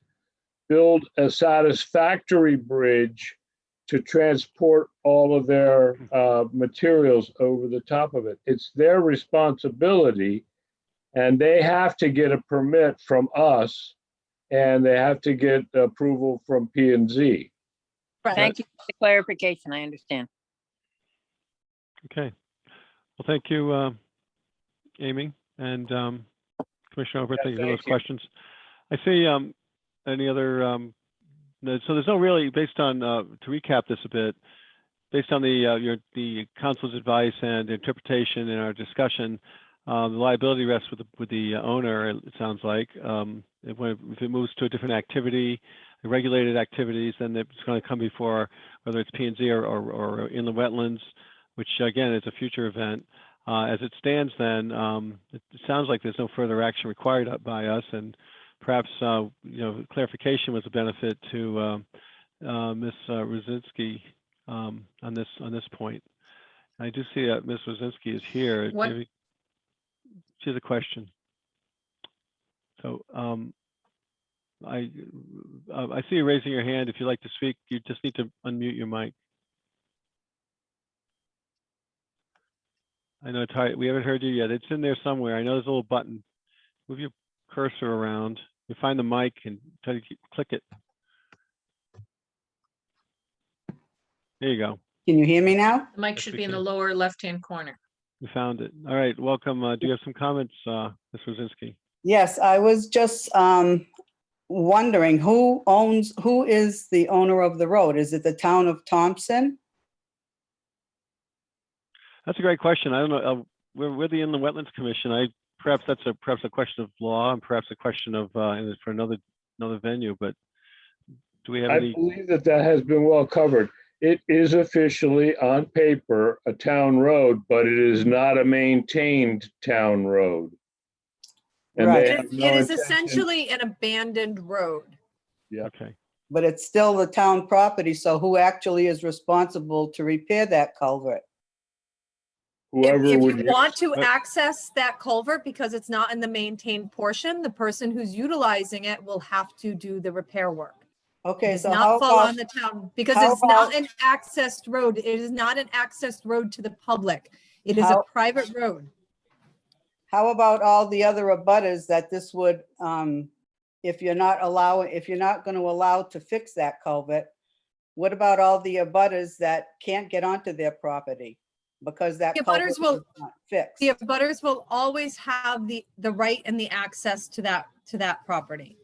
build a satisfactory bridge to transport all of their materials over the top of it. It's their responsibility, and they have to get a permit from us, and they have to get approval from P&Z. Right. Thank you for the clarification, I understand. Okay. Well, thank you, Amy and Commissioner Albert. Thank you for thank those you. questions. I see any other, so there's no really, based on, to recap this a bit, based on the council's advice and interpretation in our discussion, the liability rests with the owner, it sounds like. If it moves to a different activity, regulated activities, then it's going to come before, whether it's P&Z or in the wetlands, which again is a future event. As it stands then, it sounds like there's no further action required by us, and perhaps, clarification was a benefit to Ms. Rosinski on this point. I do see that Ms. Rosinski is here. What- Maybe she has a question. So I see you raising your hand. If you'd like to speak, you just need to unmute your mic. I know it's hard. We haven't heard you yet. It's in there somewhere. I know there's a little button. Move your cursor around. You find the mic and try to click it. There you go. Can you hear me now? The mic Yes, should we be in the can. lower left-hand corner. We found it. All right. Welcome. Do you have some comments, Ms. Rosinski? Yes, I was just wondering who is the owner of the road? Is it the town of Thompson? That's a great question. I don't know. We're the Inland Wetlands Commission. Perhaps that's perhaps a question of law and perhaps a question of for another venue. But do we have I any? believe that has been well covered. It is officially on paper a town road, but it is not a maintained town road. And Right. they It have is- no it is intention- essentially an abandoned road. Yeah. Okay. But it's still the town property, so who actually is responsible to repair that culvert? Whoever If would, you want to But- access that culvert because it's not in the maintained portion, the person who's utilizing it will have to do the repair work. It Okay, does so how not fall about, on the town because how it's not about- an accessed road. It is not an accessed road to the public. It is a How- private road. how about all the other abutters that this would, if you're not going to allow to fix that culvert, what about all the abutters that can't get onto their property because that The culvert abutters is will- not fixed? The abutters will always have the right and the access to that property.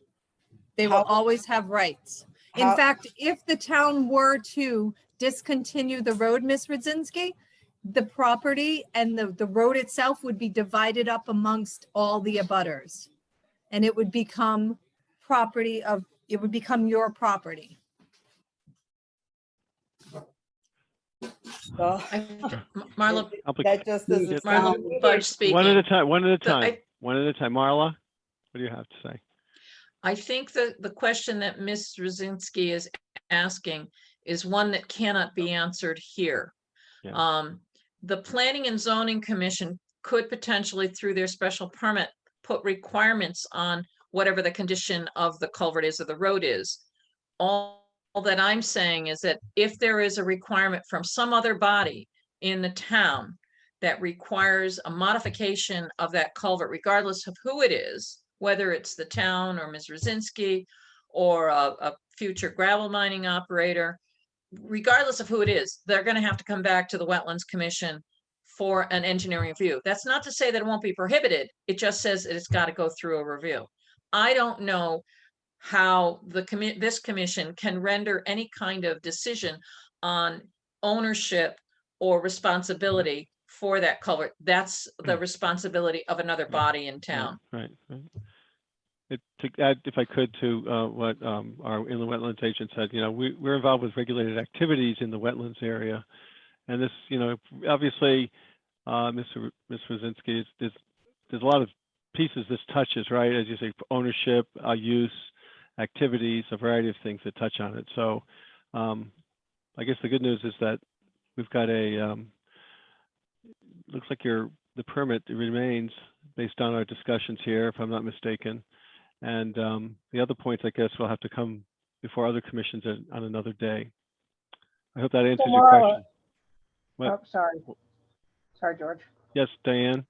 They will How- always have rights. In How- fact, if the town were to discontinue the road, Ms. Radzinski, the property and the road itself would be divided up amongst all the abutters. And it would become your property. So- Marla, That just doesn't Marla sound, Budge speaking. One at a time. One at a The- time. I- One at a time. Marla, what do you have to say? I think the question that Ms. Rosinski is asking is one that cannot be answered here. Yeah. The Planning and Zoning Commission could potentially, through their special permit, put requirements on whatever the condition of the culvert is or the road is. All that I'm saying is that if there is a requirement from some other body in the town that requires a modification of that culvert, regardless of who it is, whether it's the town or Ms. Rosinski or a future gravel mining operator, regardless of who it is, they're going to have to come back to the Wetlands Commission for an engineering review. That's not to say that it won't be prohibited. It just says that it's got to go through a review. I don't know how this commission can render any kind of decision on ownership or responsibility for that culvert. That's the responsibility of another body in town. Right. To add, if I could, to what our inland wetlands agent said, we're involved with regulated activities in the wetlands area, and this, obviously, Ms. Rosinski, there's a lot of pieces this touches, right? As you say, ownership, use, activities, a variety of things that touch on it. So, I guess the good news is that we've got looks like the permit remains based on our discussions here, if I'm not mistaken. And the other points, I guess, will have to come before other commissions on another day. I hope that answers your Marla- question. What? Oh, sorry. Sorry, George. Yes, Diane?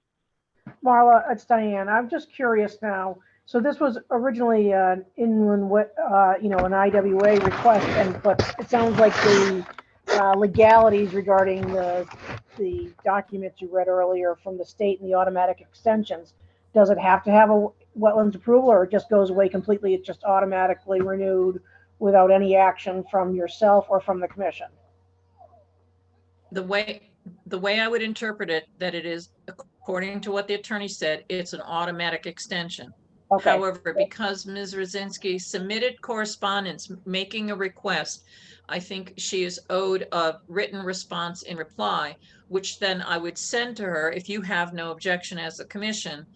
Marla, it's Diane. I'm just curious now. So this was originally an inland, an IWA request, but it sounds like the legalities regarding the documents you read earlier from the state and the automatic extensions. Does it have to have a wetlands approval, or it just goes away completely? It's just automatically renewed without any action from yourself or from the commission? The way I would interpret it, that it is, according to what the attorney said, it's an automatic extension. Okay. However, because Ms. Rosinski submitted correspondence making a request I think she is owed a written response in reply, which then I would send to her if you have no objection as a commission,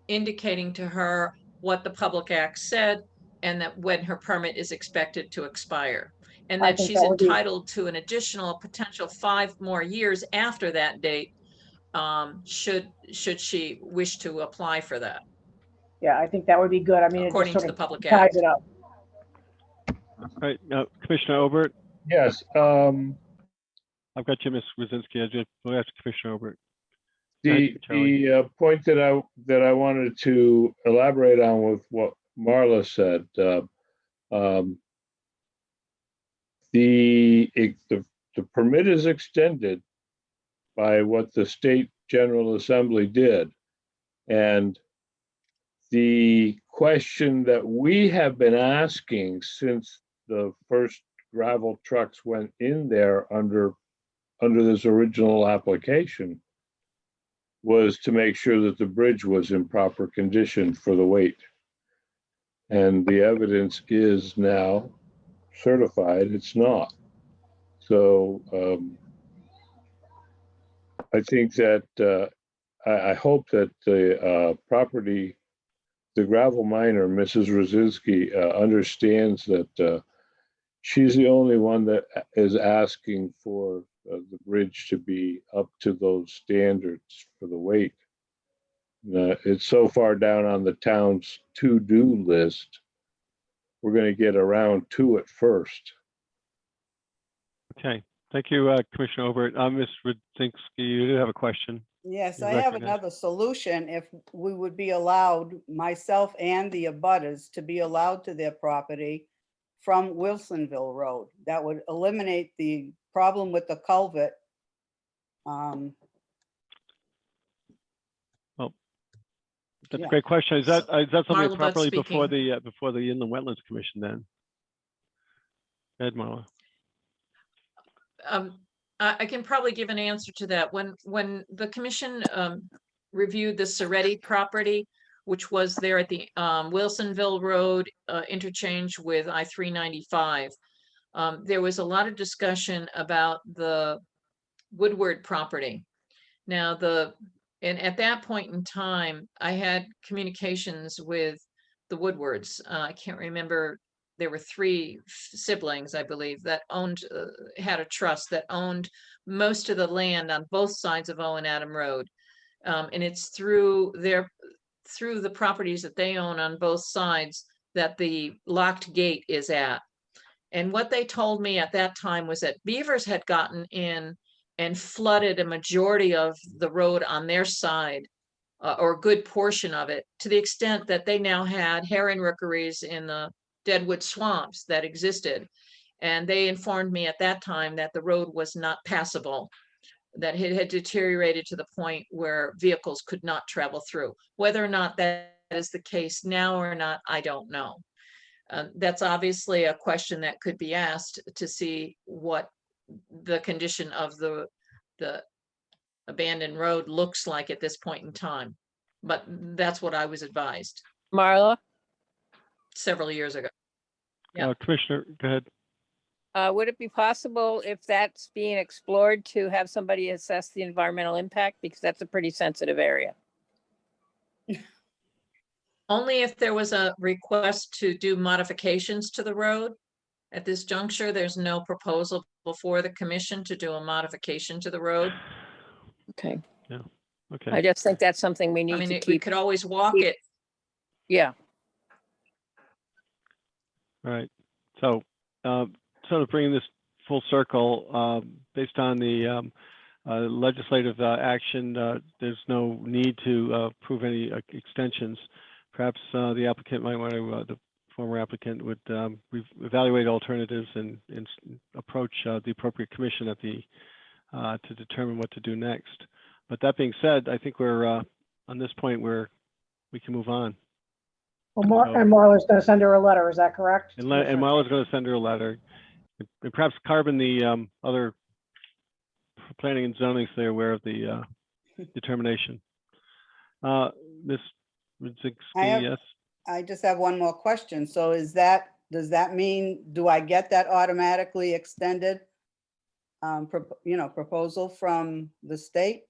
indicating to her what the Public Act said and that when her permit is expected to expire. And I that think she's that would be- entitled to an additional potential 5 more years after that date, should she wish to apply for that, Yeah, I think that would be good. I mean, it just according sort to the of Public ties Act. it up. All right, Commissioner Obert, Yes, I've got you, Ms. Krasinski. I just, we'll ask Commissioner Obert. Go ahead, Charlie. the point that I wanted to elaborate on with what Marla said, the permit is extended by what the State General Assembly did. And the question that we have been asking since the first gravel trucks went in there under this original application was to make sure that the bridge was in proper condition for the weight. And the evidence is now certified it's not. So I think that I hope that the property, the gravel miner, Mrs. Rosinski, understands that she's the only one that is asking for the bridge to be up to those standards for the weight. It's so far down on the town's to-do list. We're going to get around to it first. Okay, thank you, Commissioner Obert. Ms. Rudzinski, you did have a question. Yes, You're I have recognized. another solution. If we would be allowed, myself and the abutters, to be allowed to their property from Wilsonville Road. That would eliminate the problem with the culvert. That's Yeah. a great question. Is that something Marla Butt properly before speaking. the Inland Wetlands Commission then? Ed, Marla. I can probably give an answer to that. When the commission reviewed the Soretti property, which was there at the Wilsonville Road interchange with I-395, there was a lot of discussion about the Woodward property. Now, and at that point in time, I had communications with the Woodwards. I can't remember. There were 3 siblings, I believe, that had a trust that owned most of the land on both sides of Owen Adam Road. And it's through the properties that they own on both sides that the locked gate is at. And what they told me at that time was that beavers had gotten in and flooded a majority of the road on their side, or a good portion of it, to the extent that they now had heron rookeries in the deadwood swamps that existed. And they informed me at that time that the road was not passable, that it had deteriorated to the point where vehicles could not travel through. Whether or not that is the case now or not, I don't know. That's obviously a question that could be asked to see what the condition of the abandoned road looks like at this point in time. But that's what I was advised Marla, several years ago. Yeah. Commissioner, go ahead. would it be possible, if that's being explored, to have somebody assess the environmental impact? Because that's a pretty sensitive area. Only if there was a request to do modifications to the road. At this juncture, there's no proposal before the commission to do a modification to the road. Okay. Okay. I just think that's something we I need mean, to we keep. could always walk keep- it. Yeah. All right. So, sort of bringing this full circle, based on the legislative action, there's no need to approve any extensions. Perhaps the applicant might want to, the former applicant would evaluate alternatives and approach the appropriate commission at the to determine what to do next. But that being said, I think we're on this point where we can move on. Well, and Marla's going to send her a letter. Is that correct? And Marla's going to send her a letter, and perhaps Carbon, the other planning and zoning, so they're aware of the determination. Ms. Rudzinski, yes. I just have one more question. So is that does that mean, do I get that automatically extended? Proposal from the state?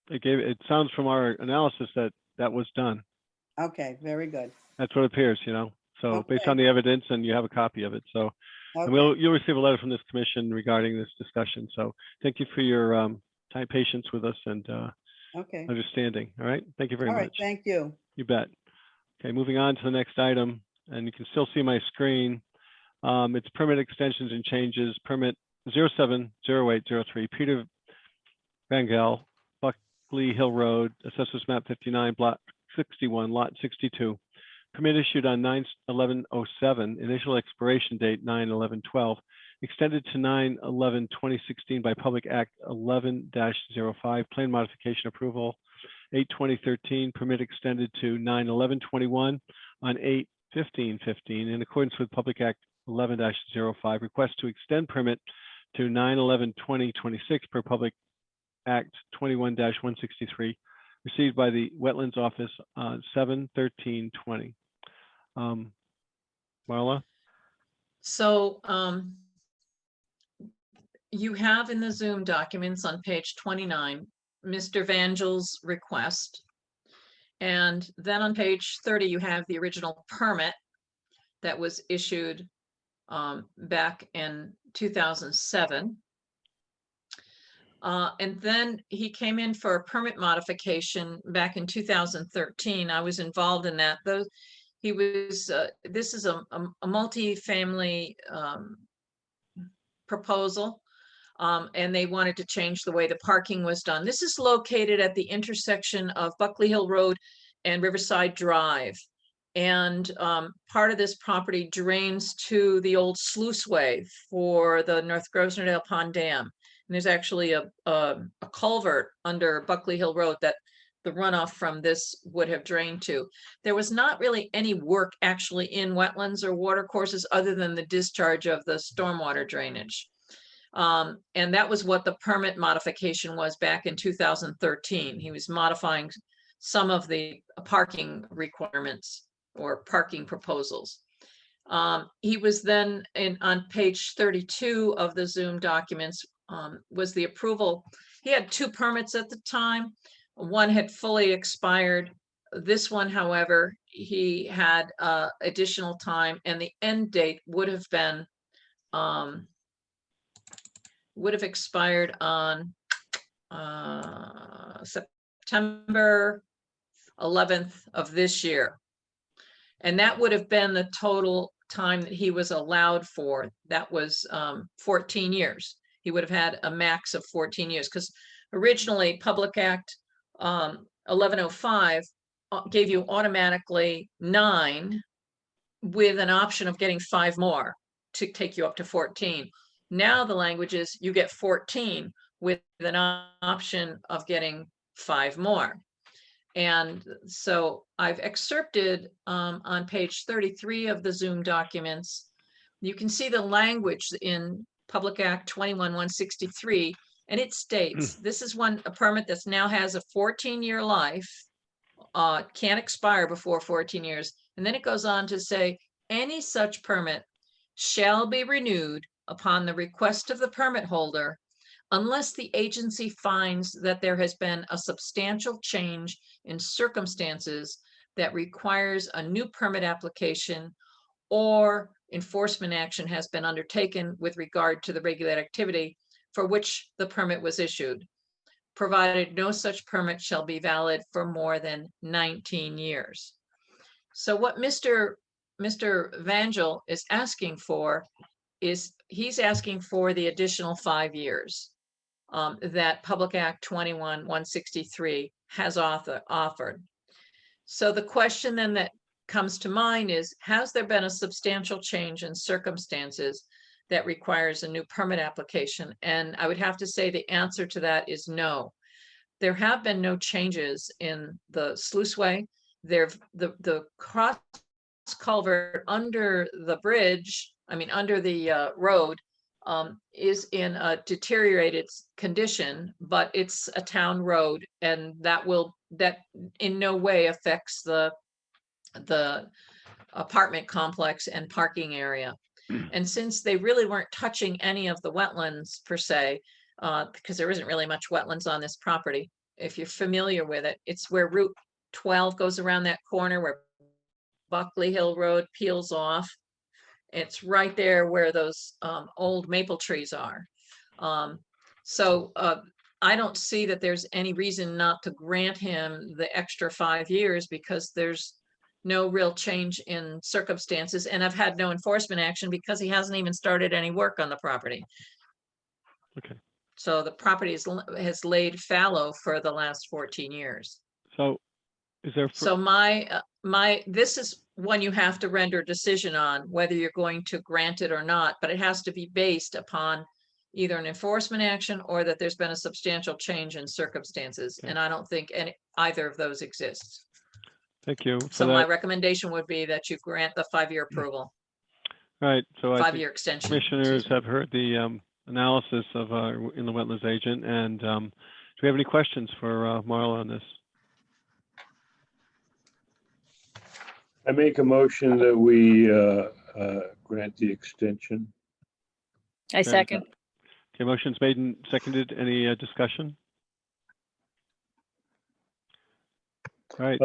It sounds from our analysis that that was done. Okay, very good. That's what it appears, So based Okay. on the evidence, and you have a copy of it. So, and Okay, you'll receive a letter from this commission regarding this discussion. So thank you for your time, patience with us and okay. understanding. All right. Thank you very All right, much. thank you. You bet. Okay, moving on to the next item, and you can still see my screen. It's permit extensions and changes. Permit 070803, Peter Vangel, Buckley Hill Road, Assessors Map 59, Block 61, Lot 62. Permit issued on 9/11/07, initial expiration date 9/11/12, extended to 9/11/2016 by Public Act 11-05, plan modification approval 8/2013, permit extended to 9/11/21 on 8/15/15 in accordance with Public Act 11-05, request to extend permit to 9/11/2026 per Public Act 21-163, received by the Wetlands Office on 7/13/20. Marla? So you have in the Zoom documents on page 29, Mr. Vangel's request. And then on page 30, you have the original permit that was issued back in 2007. And then he came in for a permit modification back in 2013. I was involved in that. He was, this is a multi-family proposal, and they wanted to change the way the parking was done. This is located at the intersection of Buckley Hill Road and Riverside Drive. And part of this property drains to the old sluiceway for the North Grosvenordale Pond Dam. And there's actually a culvert under Buckley Hill Road that the runoff from this would have drained to. There was not really any work actually in wetlands or water courses other than the discharge of the stormwater drainage. And that was what the permit modification was back in 2013. He was modifying some of the parking requirements or parking proposals. He was then on page 32 of the Zoom documents was the approval. He had two permits at the time. One had fully expired. This one, however, he had additional time, and the end date would have been expired on September 11th of this year. And that would have been the total time that he was allowed for. That was 14 years. He would have had a max of 14 years because originally Public Act 1105 gave you automatically 9 with an option of getting 5 more to take you up to 14. Now the language is you get 14 with an option of getting 5 more. And so I've excerpted on page 33 of the Zoom documents. You can see the language in Public Act 21-163, and it states this is a permit that now has a 14-year life, can't expire before 14 years. And then it goes on to say any such permit shall be renewed upon the request of the permit holder unless the agency finds that there has been a substantial change in circumstances that requires a new permit application or enforcement action has been undertaken with regard to the regulated activity for which the permit was issued, provided no such permit shall be valid for more than 19 years. So what Mr. Vangel is asking for is he's asking for the additional 5 years that Public Act 21-163 has offered. So the question then that comes to mind is, has there been a substantial change in circumstances that requires a new permit application? And I would have to say the answer to that is no. There have been no changes in the sluiceway. The cross culvert under the bridge, under the road, is in a deteriorated condition, but it's a town road, and that in no way affects the apartment complex and parking area. And since they really weren't touching any of the wetlands per se, because there isn't really much wetlands on this property, if you're familiar with it, it's where Route 12 goes around that corner where Buckley Hill Road peels off. It's right there where those old maple trees are. So I don't see that there's any reason not to grant him the extra 5 years because there's no real change in circumstances. And I've had no enforcement action because he hasn't even started any work on the property. Okay. So the property has laid fallow for the last 14 years. So is there, So this is one you have to render a decision on whether you're going to grant it or not, but it has to be based upon either an enforcement action or that there's been a substantial change in circumstances. Okay. And I don't think either of those exists. thank you for So my that. recommendation would be that you grant the 5-year approval, All right, so I think 5-year extension. commissioners have heard the analysis of our inland wetlands agent, and do we have any questions for Marla on this? I make a motion that we grant the extension. I second. Okay, motion's made and seconded. Any discussion? All right,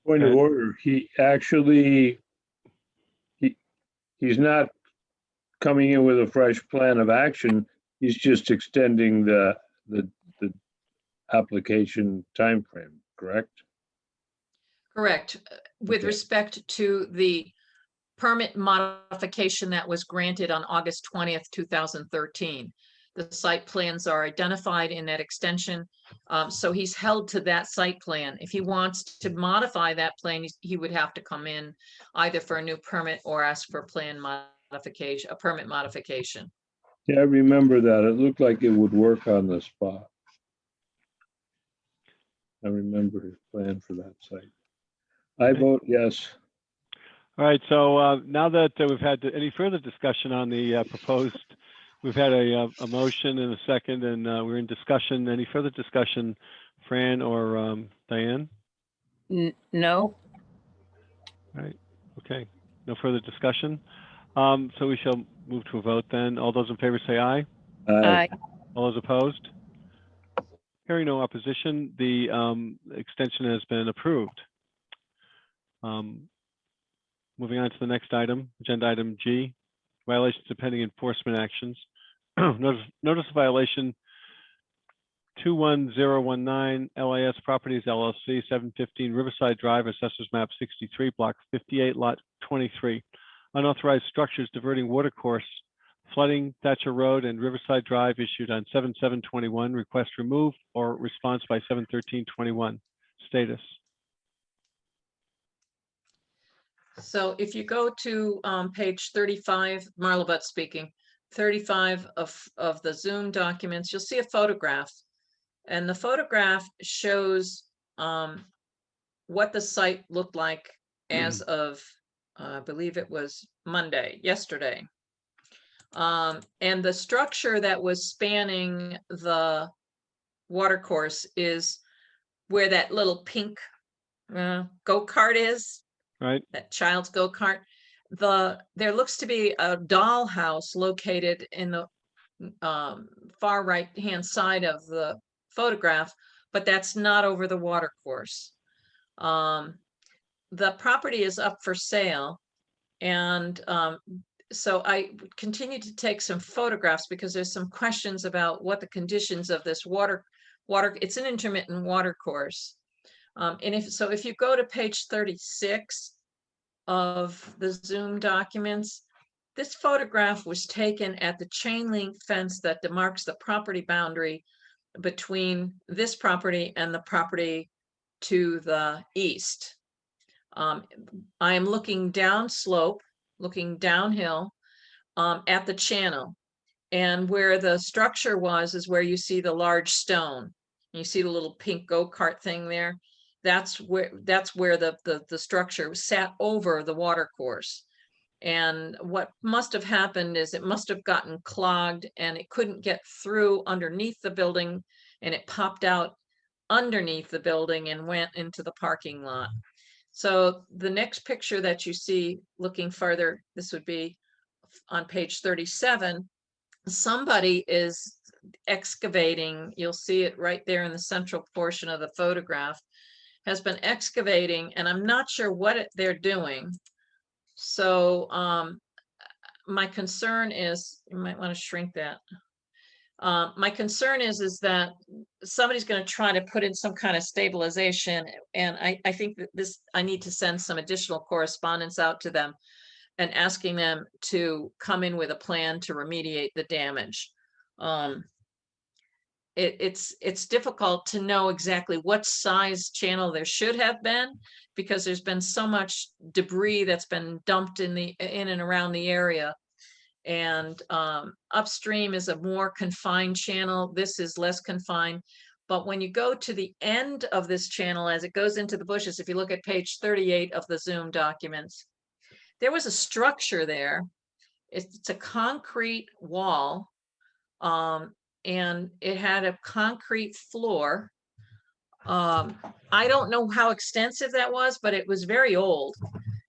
Point of Okay. order, he actually, he's not coming in with a fresh plan of action. He's just extending the application timeframe, correct? Correct. With Okay. respect to the permit modification that was granted on August 20th, 2013. The site plans are identified in that extension. So he's held to that site plan. If he wants to modify that plan, he would have to come in either for a new permit or ask for plan modification, a permit modification. Yeah, I remember that. It looked like it would work on the spot. I remember his plan for that site. I Okay. vote yes. all right, so now that we've had any further discussion on the proposed, we've had a motion and a second, and we're in discussion. Any further discussion, Fran or Diane? No. All right, okay, no further discussion. So we shall move to a vote then. All those in favor say aye. Aye. All those opposed? Hearing no opposition, the extension has been approved. Moving on to the next item, agenda item G, violations of pending enforcement actions. Notice of violation 21019 LIS Properties LLC, 715 Riverside Drive, Assessors Map 63, Block 58, Lot 23. Unauthorized structures diverting water course, flooding Thatcher Road and Riverside Drive, issued on 7/7/21. Request removed or response by 7/13/21. Status. So if you go to page 35, Marla Butt speaking, 35 of the Zoom documents, you'll see a photograph. And the photograph shows what the site looked like as of, I believe it was yesterday. And the structure that was spanning the watercourse is where that little pink go-kart is. Right. That child's go-kart. There looks to be a dollhouse located in the far right-hand side of the photograph, but that's not over the water course. The property is up for sale, and so I continue to take some photographs because there's some questions about what the conditions of this water. It's an intermittent water course. And if you go to page 36 of the Zoom documents, this photograph was taken at the chain link fence that demarks the property boundary between this property and the property to the east. I am looking downslope, looking downhill at the channel, and where the structure was is where you see the large stone. You see the little pink go-kart thing there. That's where the structure sat over the water course. And what must have happened is it must have gotten clogged and it couldn't get through underneath the building, and it popped out underneath the building and went into the parking lot. So the next picture that you see looking further, this would be on page 37. Somebody is excavating, you'll see it right there in the central portion of the photograph, has been excavating, and I'm not sure what they're doing. So my concern is, you might want to shrink that. My concern is that somebody's going to try to put in some kind of stabilization, and I think that I need to send some additional correspondence out to them and asking them to come in with a plan to remediate the damage. It's difficult to know exactly what size channel there should have been, because there's been so much debris that's been dumped in and around the area. And upstream is a more confined channel. This is less confined. But when you go to the end of this channel, as it goes into the bushes, if you look at page 38 of the Zoom documents, there was a structure there. It's a concrete wall, and it had a concrete floor. I don't know how extensive that was, but it was very old.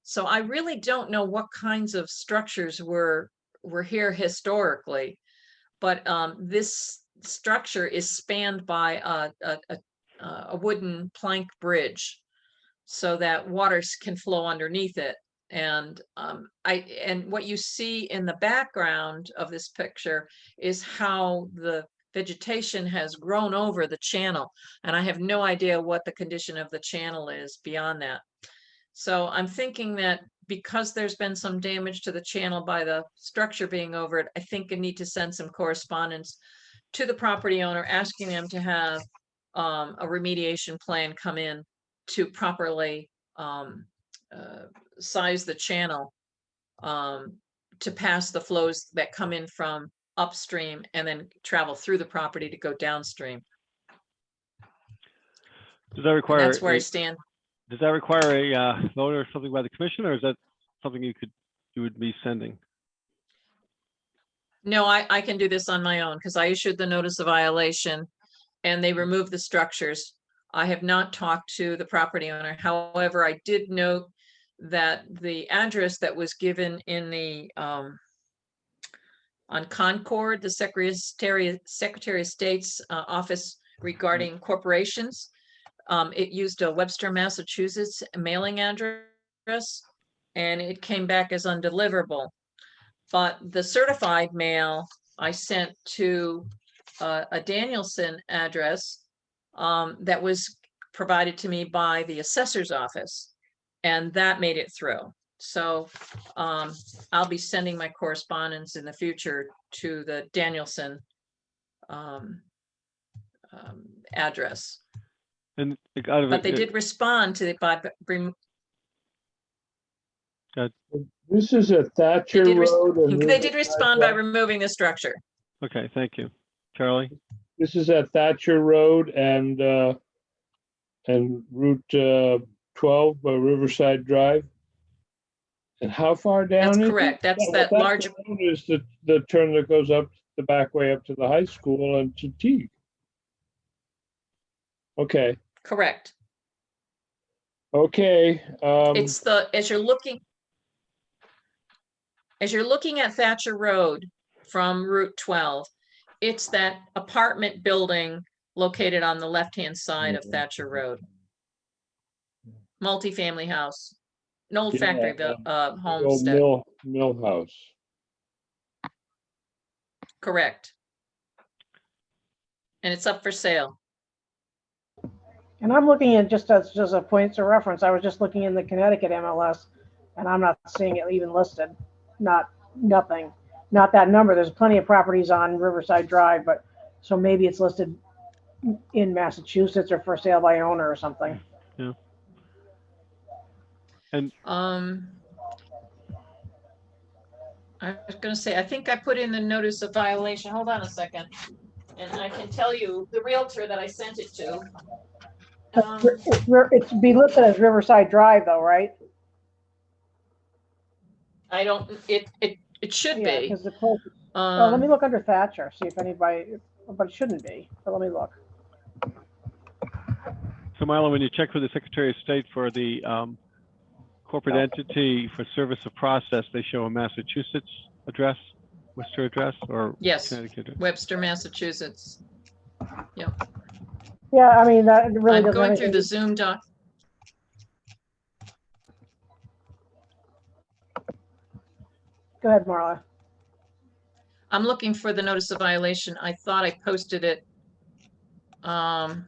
So I really don't know what kinds of structures were here historically, but this structure is spanned by a wooden plank bridge so that waters can flow underneath it. And what you see in the background of this picture is how the vegetation has grown over the channel, and I have no idea what the condition of the channel is beyond that. So I'm thinking that because there's been some damage to the channel by the structure being over it, I think I need to send some correspondence to the property owner asking them to have a remediation plan come in to properly size the channel to pass the flows that come in from upstream and then travel through the property to go downstream. Does that And require, that's where I stand. does that require a vote or something by the commission, or is that something you would be sending? No, I can do this on my own because I issued the notice of violation and they removed the structures. I have not talked to the property owner. However, I did note that the address that was given in the on Concord, the Secretary of State's office regarding corporations, it used a Webster, Massachusetts mailing address, and it came back as undeliverable. But the certified mail I sent to a Danielson address that was provided to me by the assessor's office, and that made it through. So I'll be sending my correspondence in the future to the Danielson address. And out of But they it, did respond to the This is a Thatcher Road. and they did Riverside respond by Drive. removing the structure. okay, thank you. Charlie? This is at Thatcher Road and Route 12 by Riverside Drive. And how far down? That's is it? correct. That's Yeah, that well, large. road is the turn that goes up the back way up to the high school and to Teague. Okay, Correct. okay. It's as you're looking at Thatcher Road from Route 12, it's that apartment building located on the left-hand side of Thatcher Road. Multi-family house, an old Yeah, factory old homestead. mill house. Correct. And it's up for sale. And I'm looking at just as a points of reference, I was just looking in the Connecticut MLS and I'm not seeing it even listed. Nothing. Not that number. There's plenty of properties on Riverside Drive, but so maybe it's listed in Massachusetts or for sale by owner or something. Yeah. And I was gonna say, I think I put in the notice of violation. Hold on a second. And I can tell you the realtor that I sent it to. It's be listed as Riverside Drive though, right? I don't, it should Yeah, be. because the closest. Oh, let me look under Thatcher, see if anybody, but it shouldn't be, but let me look. so Milo, when you check with the Secretary of State for the corporate entity for service of process, they show a Massachusetts address, Worcester address, or Yes, Connecticut address? Webster, Massachusetts. Yep, Yeah, I mean, that really I'm doesn't have going through anything. the Zoom doc. Go ahead, Marla. I'm looking for the notice of violation. I thought I posted it here. on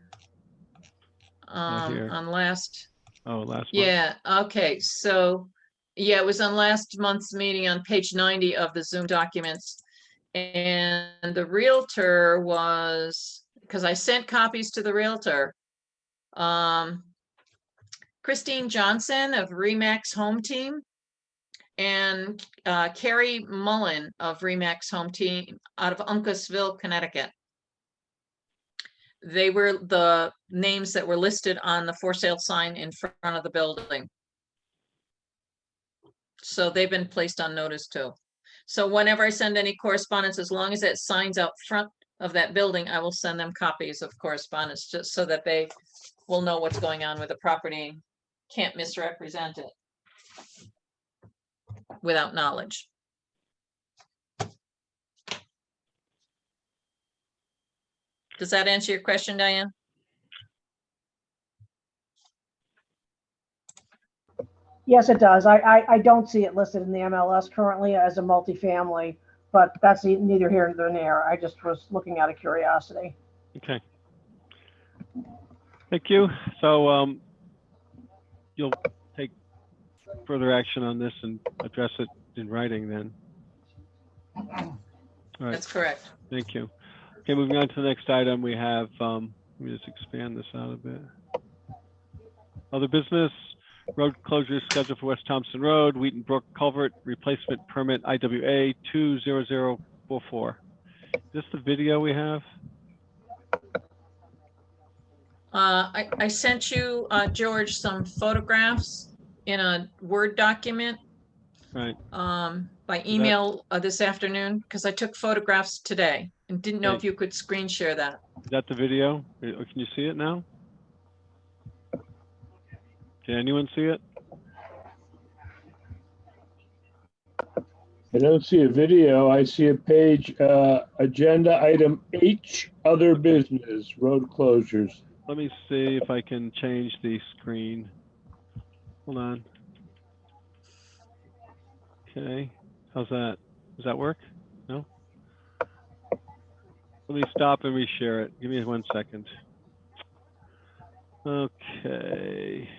last, Oh, last month. yeah, okay, so, yeah, it was on last month's meeting on page 90 of the Zoom documents. And the Realtor was, because I sent copies to the Realtor. Christine Johnson of Remax Home Team and Carrie Mullen of Remax Home Team out of Uncasville, Connecticut. They were the names that were listed on the for sale sign in front of the building. So they've been placed on notice too. So whenever I send any correspondence, as long as it signs out front of that building, I will send them copies of correspondence just so that they will know what's going on with the property. Can't misrepresent it without knowledge. Does that answer your question, Diane? Yes, it does. I don't see it listed in the MLS currently as a multifamily, but that's neither here nor there. I just was looking out of curiosity. Okay. Thank you. So you'll take further action on this and address it in writing then. All right, That's correct. thank you. Okay, moving on to the next item, we have, let me just expand this out a bit. Other business, road closure scheduled for West Thompson Road, Wheaton Brook Culvert Replacement Permit IWA 20044. Is this the video we have? I sent you, George, some photographs in a Word document Right, by email this afternoon, because I took photographs today and didn't know Okay. if you could screen share that. is that the video? Or can you see it now? Can anyone see it? I don't see a video. I see a page, agenda item H, other business, road closures. Let me see if I can change the screen. Hold on. Okay, how's that? Does that work? No? Let me stop and reshare it. Give me 1 second. Okay.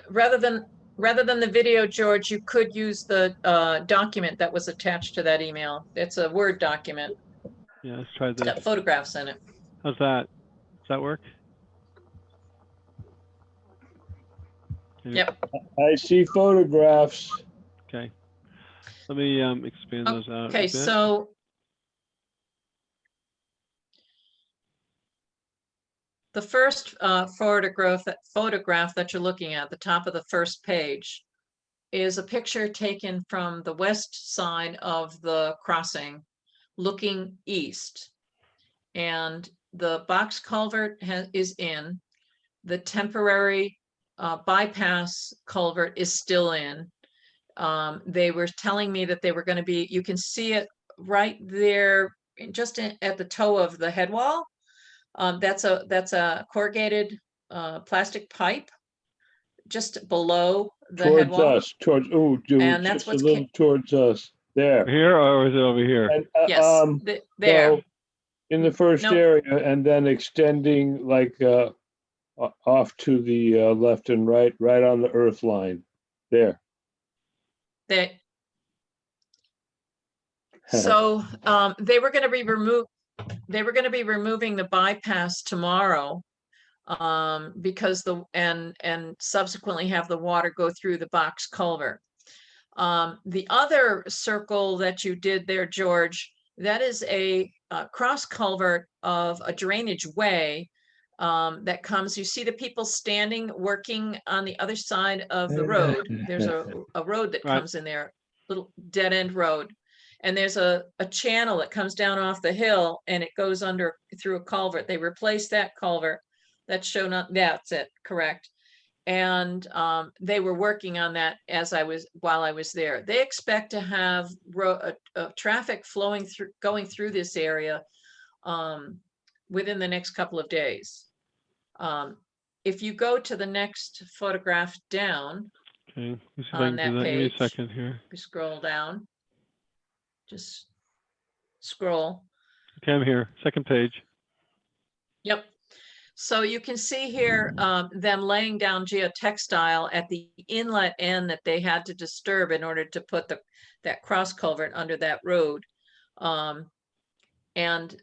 Rather than the video, George, you could use the document that was attached to that email. It's a Word document. Yeah, let's try It's got this. photographs in it. How's that? Does that work? Yep. I see photographs. Okay. Let me expand those out a Okay, bit. so the first photograph that you're looking at, the top of the first page, is a picture taken from the west side of the crossing, looking east. And the box culvert is in. The temporary bypass culvert is still in. They were telling me that they were going to be, you can see it right there, just at the toe of the head wall. That's a corrugated plastic pipe just below the head Towards wall. us, do And that's just a what's little towards us, there. Here or is it over here? And, Yes, there. so in the first No. area and then extending like, off to the, left and right on the earth line, there. They, so they were going to be removing the bypass tomorrow because and subsequently have the water go through the box culvert. The other circle that you did there, George, that is a cross culvert of a drainage way that comes, you see the people standing, working on the other side of the road. There's a road that Right. comes in there, little dead end road. And there's a channel that comes down off the hill and it goes under through a culvert. They replaced that culvert. That's shown up. That's it, correct. And they were working on that while I was there. They expect to have traffic flowing through, going through this area within the next couple of days. If you go to the next photograph down, Okay, let me see if I on can do that that. Give me a page. second here. we scroll down, just scroll. Okay, I'm here. Second page. Yep. So you can see here them laying down geotextile at the inlet end that they had to disturb in order to put that cross culvert under that road. And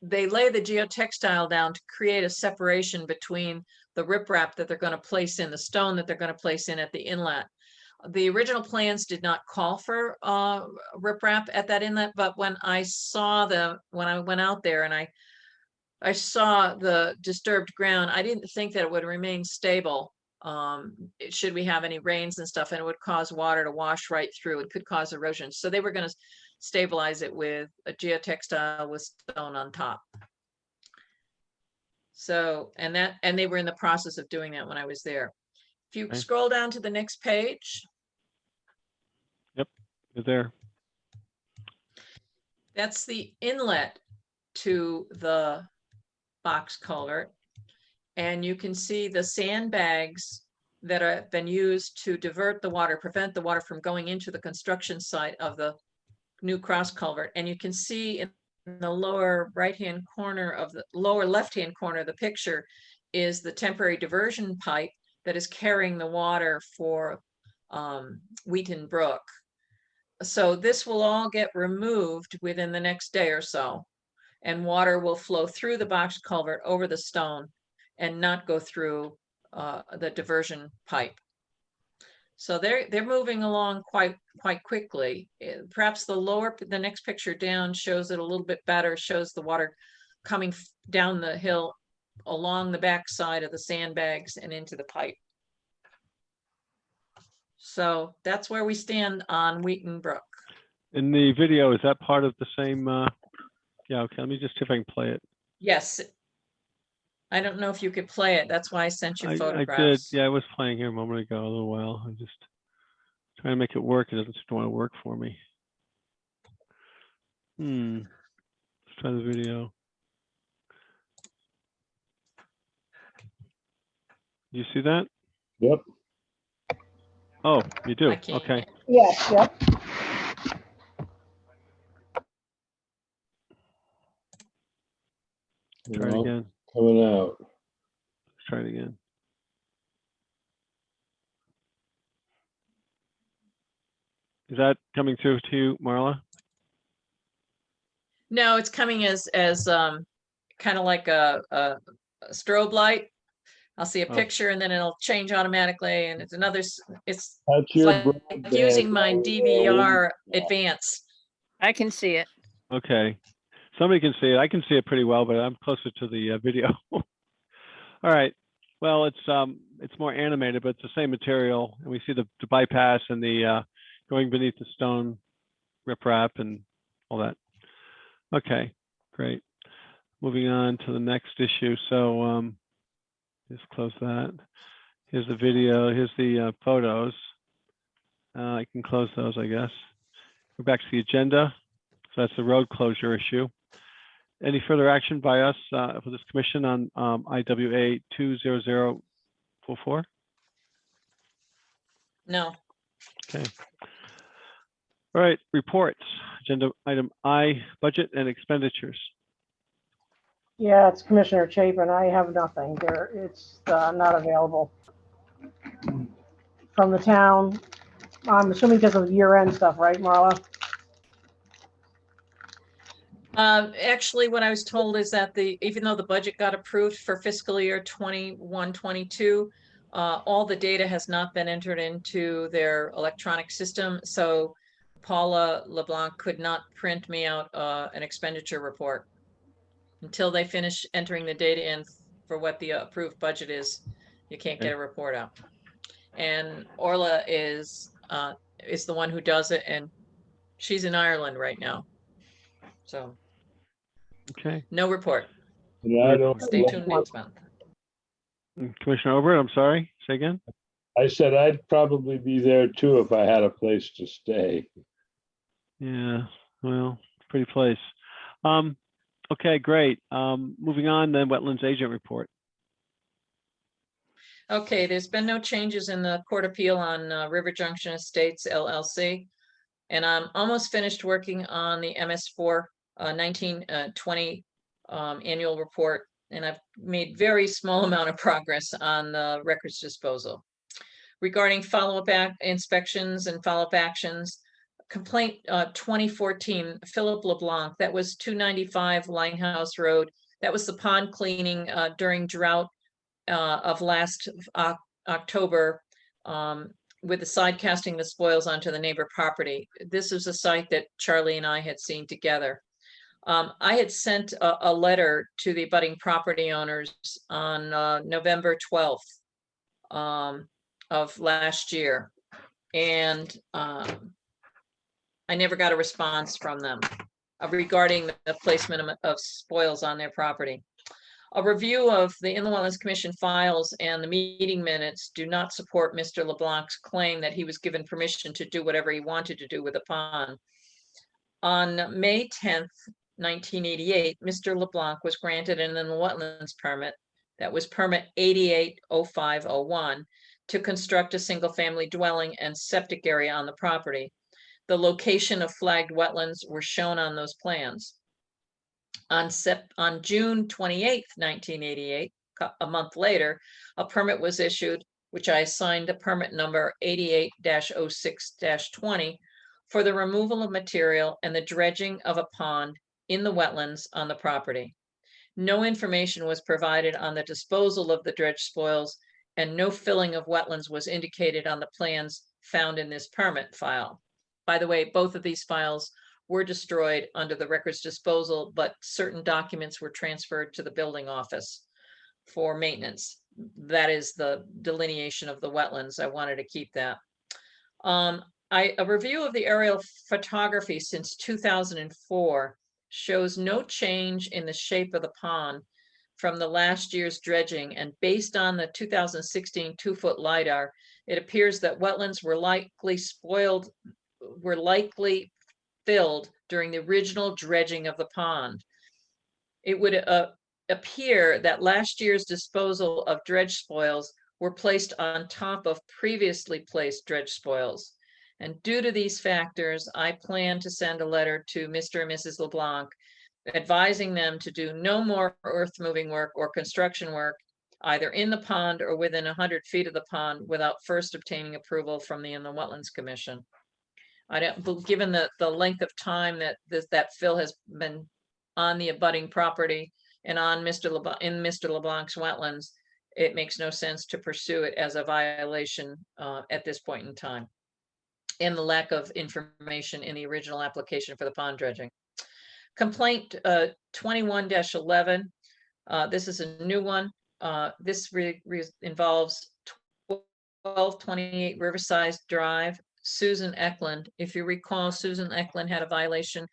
they lay the geotextile down to create a separation between the riprap that they're going to place in, the stone that they're going to place in at the inlet. The original plans did not call for riprap at that inlet, but when I went out there and I saw the disturbed ground, I didn't think that it would remain stable should we have any rains and stuff, and it would cause water to wash right through. It could cause erosion. So they were going to stabilize it with a geotextile with stone on top. So, and they were in the process of doing that when I was there. If you Okay. scroll down to the next page. Yep, you're there. That's the inlet to the box culvert. And you can see the sandbags that have been used to divert the water, prevent the water from going into the construction site of the new cross culvert. And you can see in the lower right-hand corner of the lower left-hand corner of the picture is the temporary diversion pipe that is carrying the water for Wheaton Brook. So this will all get removed within the next day or so, and water will flow through the box culvert over the stone and not go through the diversion pipe. So they're moving along quite quickly. Perhaps the next picture down shows it a little bit better, shows the water coming down the hill along the back side of the sandbags and into the pipe. So that's where we stand on Wheaton Brook. In the video, is that part of the same? Yeah, okay, let me just see if I can play it. Yes. I don't know if you could play it. That's why I sent you I did. photographs. Yeah, I was playing here a moment ago, a little while. I'm just trying to make it work. It doesn't seem to want to work for me. Let's try the video. You see that? Yep. Oh, you do? I can't. Okay. Yes, yep. Try it Well, again. coming out. Let's try it again. Is that coming through to you, Marla? No, it's coming as kind of like a strobe light. I'll see a Oh. picture and then it'll change automatically, and it's another. It's That's your like broadband. using my DVR advance. I can see it. Okay. Somebody can see it. I can see it pretty well, but I'm closer to the video. All right. Well, it's more animated, but it's the same material, and we see the bypass and the going beneath the stone riprap and all that. Okay, great. Moving on to the next issue. So just close that. Here's the video. Here's the photos. I can close those, I guess. Go back to the agenda. So that's the road closure issue. Any further action by us for this commission on IWA 20044? No. Okay. All right, reports. Agenda item I, budget and expenditures. Yeah, it's Commissioner Chapin. I have nothing there. It's not available from the town. I'm assuming because of year-end stuff, right, Marla? Actually, what I was told is that even though the budget got approved for fiscal year 21-22, all the data has not been entered into their electronic system. So Paula LeBlanc could not print me out an expenditure report until they finish entering the data in for what the approved budget is. You can't get a report out. And Orla is the one who does it, and she's in Ireland right now. So Okay. no report. And I don't Stay tuned next month. Commissioner Obert, I'm sorry, say again? I said I'd probably be there too if I had a place to stay. Yeah, well, pretty place. Okay, great. Moving on, then wetlands agent report. Okay, there's been no changes in the court appeal on River Junction Estates LLC. And I'm almost finished working on the MS4 1920 annual report. And I've made very small amount of progress on the records disposal. Regarding follow-up inspections and follow-up actions, complaint 2014, Philip LeBlanc, that was 295 Linehouse Road. That was the pond cleaning during drought of last October, with the side casting the spoils onto the neighbor property. This is a site that Charlie and I had seen together. I had sent a letter to the abutting property owners on November 12th of last year. And I never got a response from them regarding the placement of spoils on their property. A review of the Inland Wetlands Commission files and the meeting minutes do not support Mr. LeBlanc's claim that he was given permission to do whatever he wanted to do with the pond. On May 10th, 1988, Mr. LeBlanc was granted an Inland Wetlands permit, that was permit 880501, to construct a single-family dwelling and septic area on the property. The location of flagged wetlands were shown on those plans. On June 28th, 1988, a month later, a permit was issued, which I assigned a permit number 88-06-20 for the removal of material and the dredging of a pond in the wetlands on the property. No information was provided on the disposal of the dredged spoils, and no filling of wetlands was indicated on the plans found in this permit file. By the way, both of these files were destroyed under the records disposal, but certain documents were transferred to the building office for maintenance. That is the delineation of the wetlands. I wanted to keep that. A review of the aerial photography since 2004 shows no change in the shape of the pond from the last year's dredging, and based on the 2016 2-foot LiDAR, it appears that wetlands were likely filled during the original dredging of the pond. It would appear that last year's disposal of dredge spoils were placed on top of previously placed dredge spoils. And due to these factors, I plan to send a letter to Mr. and Mrs. LeBlanc advising them to do no more earth moving work or construction work either in the pond or within 100 feet of the pond without first obtaining approval from the Inland Wetlands Commission. I don't, given the length of time that that fill has been on the abutting property and on Mr. LeBlanc's wetlands, it makes no sense to pursue it as a violation at this point in time, and the lack of information in the original application for the pond dredging. Complaint 21-11. This is a new one. This involves 1228 Riverside Drive. Susan Eklund. If you recall, Susan Eklund had a violation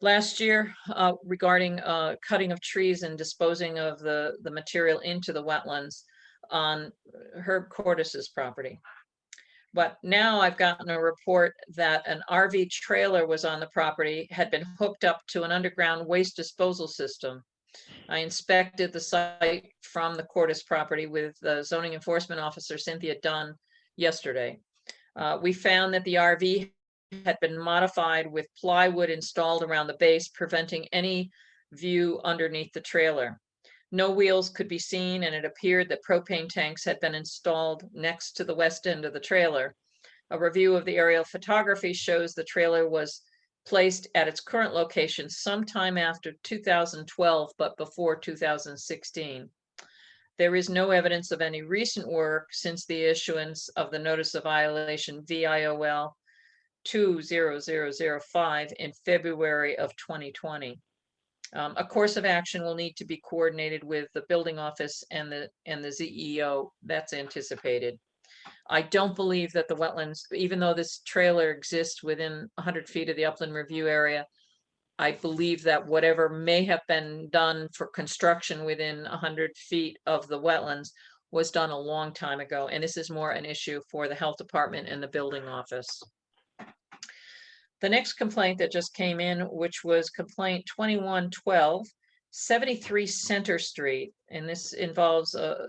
last year regarding cutting of trees and disposing of the material into the wetlands on Herb Cortis's property. But now I've gotten a report that an RV trailer was on the property, had been hooked up to an underground waste disposal system. I inspected the site from the Cortis property with the zoning enforcement officer, Cynthia Dunn, yesterday. We found that the RV had been modified with plywood installed around the base, preventing any view underneath the trailer. No wheels could be seen, and it appeared that propane tanks had been installed next to the west end of the trailer. A review of the aerial photography shows the trailer was placed at its current location sometime after 2012, but before 2016. There is no evidence of any recent work since the issuance of the notice of violation VIOL 20005 in February of 2020. A course of action will need to be coordinated with the building office and the ZEO. That's anticipated. I don't believe that the wetlands, even though this trailer exists within 100 feet of the upland review area, I believe that whatever may have been done for construction within 100 feet of the wetlands was done a long time ago, and this is more an issue for the health department and the building office. The next complaint that just came in, which was complaint 2112, 73 Center Street, and this involves a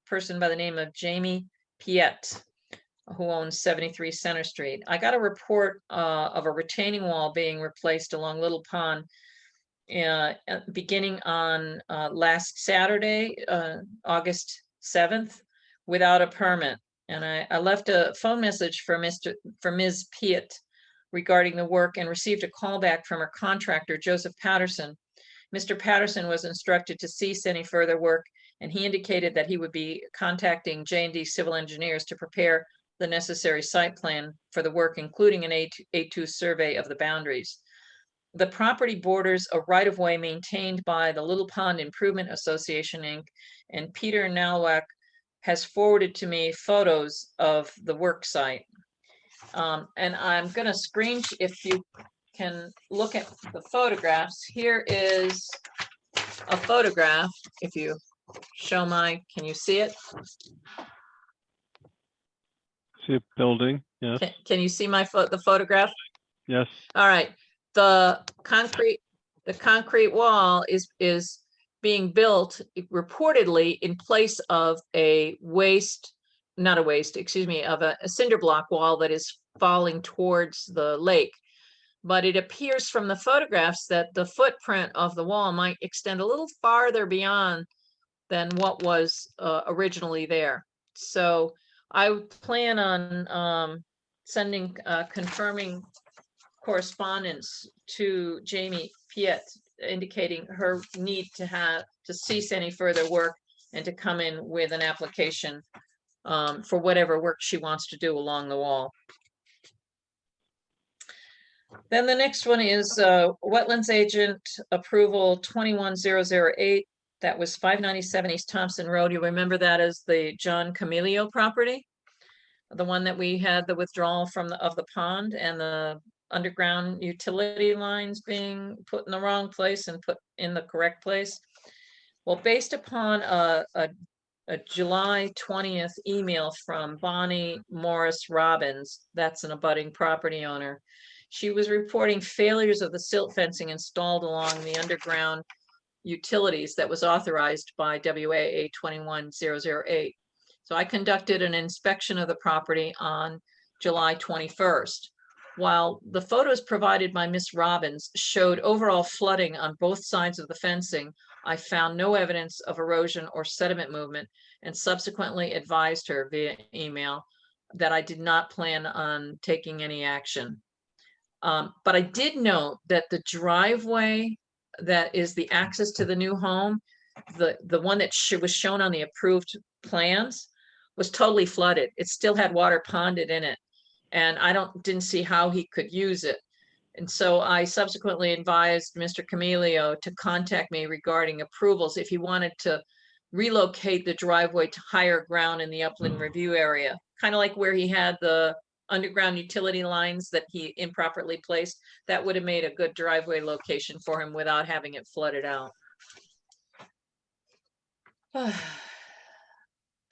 person by the name of Jamie Piet, who owns 73 Center Street. I got a report of a retaining wall being replaced along Little Pond beginning on last Saturday, August 7th, without a permit. And I left a phone message for Ms. Piet regarding the work and received a call back from her contractor, Joseph Patterson. Mr. Patterson was instructed to cease any further work, and he indicated that he would be contacting J&D Civil Engineers to prepare the necessary site plan for the work, including an A2 survey of the boundaries. The property borders a right-of-way maintained by the Little Pond Improvement Association, Inc., and Peter Nowak has forwarded to me photos of the work site. And I'm going to screen, if you can look at the photographs. Here is a photograph. If you show can you see it? See a building, yes, Can you see the photograph? yes. All right. The concrete wall is being built reportedly in place of a cinder block wall that is falling towards the lake. But it appears from the photographs that the footprint of the wall might extend a little farther beyond than what was originally there. So I plan on sending confirming correspondence to Jamie Piet, indicating her need to cease any further work and to come in with an application for whatever work she wants to do along the wall. Then the next one is Wetlands Agent Approval 21008. That was 597 East Thompson Road. You remember that as the John Camilio property? The one that we had the withdrawal of the pond and the underground utility lines being put in the wrong place and put in the correct place. Well, based upon a July 20th email from Bonnie Morris Robbins, that's an abutting property owner, she was reporting failures of the silt fencing installed along the underground utilities that was authorized by WAA 21008. So I conducted an inspection of the property on July 21st. While the photos provided by Ms. Robbins showed overall flooding on both sides of the fencing, I found no evidence of erosion or sediment movement and subsequently advised her via email that I did not plan on taking any action. But I did note that the driveway that is the access to the new home, the one that was shown on the approved plans, was totally flooded. It still had water ponded in it, and I didn't see how he could use it. And so I subsequently advised Mr. Camilio to contact me regarding approvals if he wanted to relocate the driveway to higher ground in the upland review area, kind of like where he had the underground utility lines that he improperly placed. That would have made a good driveway location for him without having it flooded out.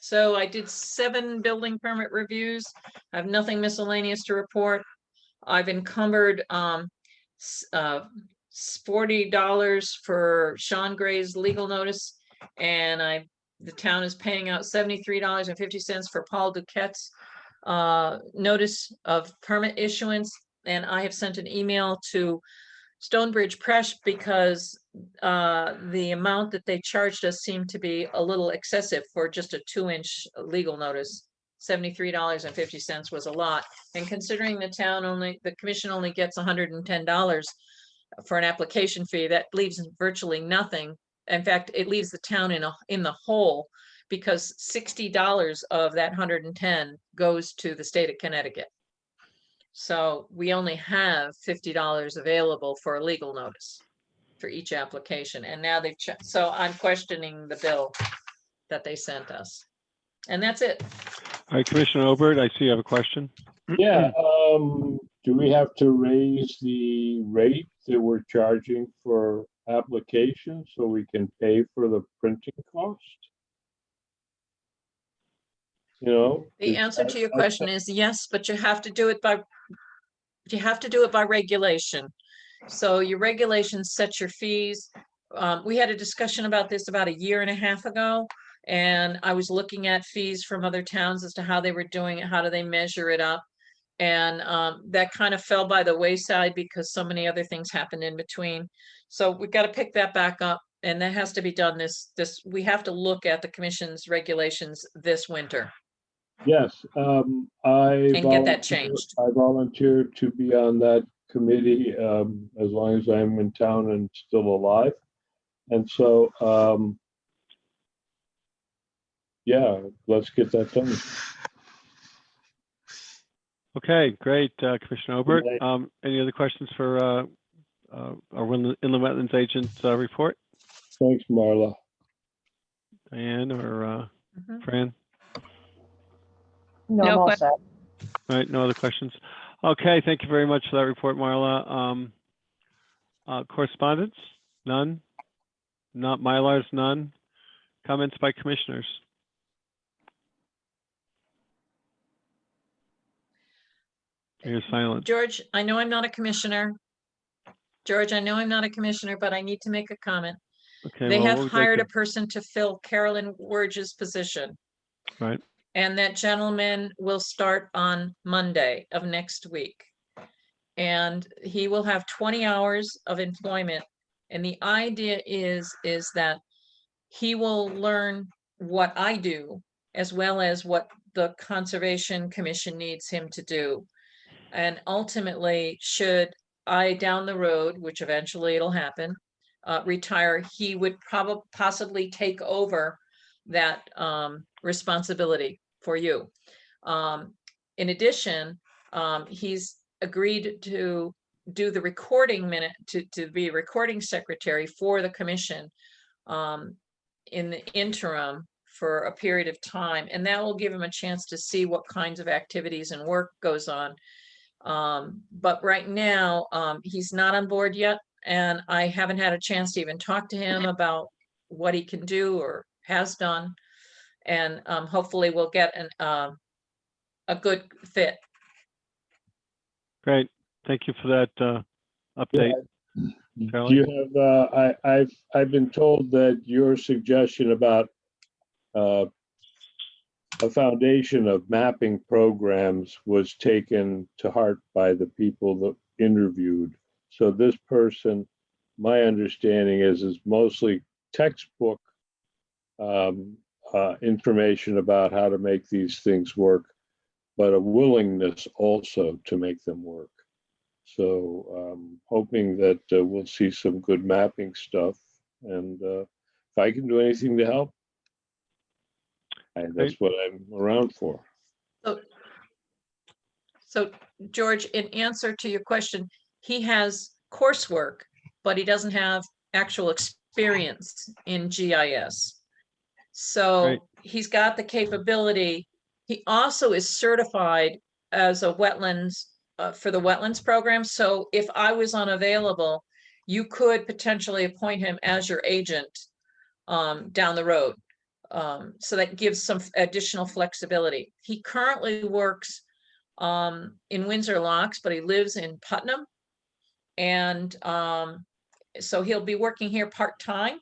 So I did 7 building permit reviews. I have nothing miscellaneous to report. I've encumbered $40 for Sean Gray's legal notice, and the town is paying out $73.50 for Paul Duquette's notice of permit issuance. And I have sent an email to Stonebridge Press because the amount that they charged us seemed to be a little excessive for just a 2-inch legal notice. $73.50 was a lot. And considering the commission only gets $110 for an application fee, that leaves virtually nothing. In fact, it leaves the town in the hole, because $60 of that 110 goes to the state of Connecticut. So we only have $50 available for a legal notice for each application. And now so I'm questioning the bill that they sent us. And that's it. All right, Commissioner Obert, I see you have a question. Yeah, do we have to raise the rate that we're charging for applications so we can pay for the printing cost? you know? The answer to your question is yes, but you have to do it by regulation. So your regulations set your fees. We had a discussion about this about a year and a half ago. And I was looking at fees from other towns as to how they were doing it, how do they measure it up? And that kind of fell by the wayside because so many other things happened in between. So we've got to pick that back up, and that has to be done we have to look at the commission's regulations this winter. Yes, And get that changed. I volunteered to be on that committee as long as I'm in town and still alive. And so, yeah, let's get that done. Okay, great, Commissioner Obert. Good night. Any other questions for our inland wetlands agent report? Thanks, Marla. Diane or Mhm. Fran? No, No I'm all question. set. All right, no other questions. Okay, thank you very much for that report, Marla. Correspondence? None? Not Mylars? None? Comments by commissioners? You're silent. George, I know I'm not a commissioner. George, I know I'm not a commissioner, but I need to make a comment. Okay, They well, have what would you like hired to- a person to fill Carolyn Wurge's position. Right, And that gentleman will start on Monday of next week. And he will have 20 hours of employment. And the idea is that he will learn what I do as well as what the Conservation Commission needs him to do. And ultimately, should I down the road, which eventually it'll happen, retire, he would possibly take over that responsibility for you. In addition, he's agreed to do the recording minute, to be recording secretary for the commission in the interim for a period of time. And that will give him a chance to see what kinds of activities and work goes on. But right now, he's not on board yet, and I haven't had a chance to even talk to him about what he can do or has done. And hopefully we'll get a good fit. great. Thank you for that update. Do Charlie? you have, I've been told that your suggestion about a foundation of mapping programs was taken to heart by the people that interviewed. So this person, my understanding is mostly textbook information about how to make these things work, but a willingness also to make them work. So hoping that we'll see some good mapping stuff, and if I can do anything to help, that's what I'm around for. So George, in answer to your question, he has coursework, but he doesn't have actual experience in GIS. So Right. he's got the capability. He also is certified as a wetlands for the wetlands program. So if I was unavailable, you could potentially appoint him as your agent down the road. So that gives some additional flexibility. He currently works in Windsor Locks, but he lives in Putnam. And so he'll be working here part-time,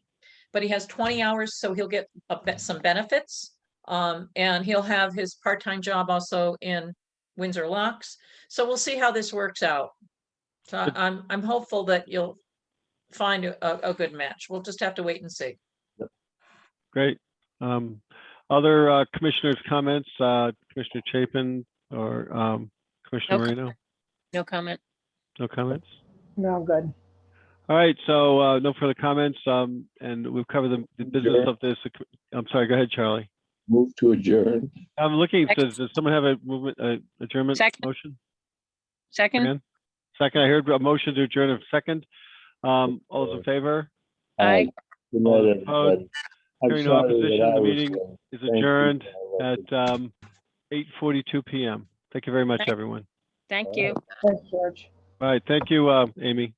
but he has 20 hours, so he'll get some benefits. And he'll have his part-time job also in Windsor Locks. So we'll see how this works out. So I'm hopeful that you'll find a good match. We'll just have to wait and see. Great. Other commissioners' comments, Commissioner Chapin or Commissioner No Marino? No comment. No comments? No, I'm good. All right, so no further comments, and we've covered the business of this. I'm sorry, go ahead, Charlie. Move to adjourn. I'm looking, does someone have a movement, adjournment Second. motion? Second. Again? Second, I heard a motion to adjourn of second. All those in favor? Aye. Good night, All everybody. opposed? I'm Hearing no sorry opposition, that I the was meeting late. is Thank you, adjourned Marla. at 8:42 p.m. Thank you very much, everyone. Thank you. Thanks, George. All right, thank you, Amy.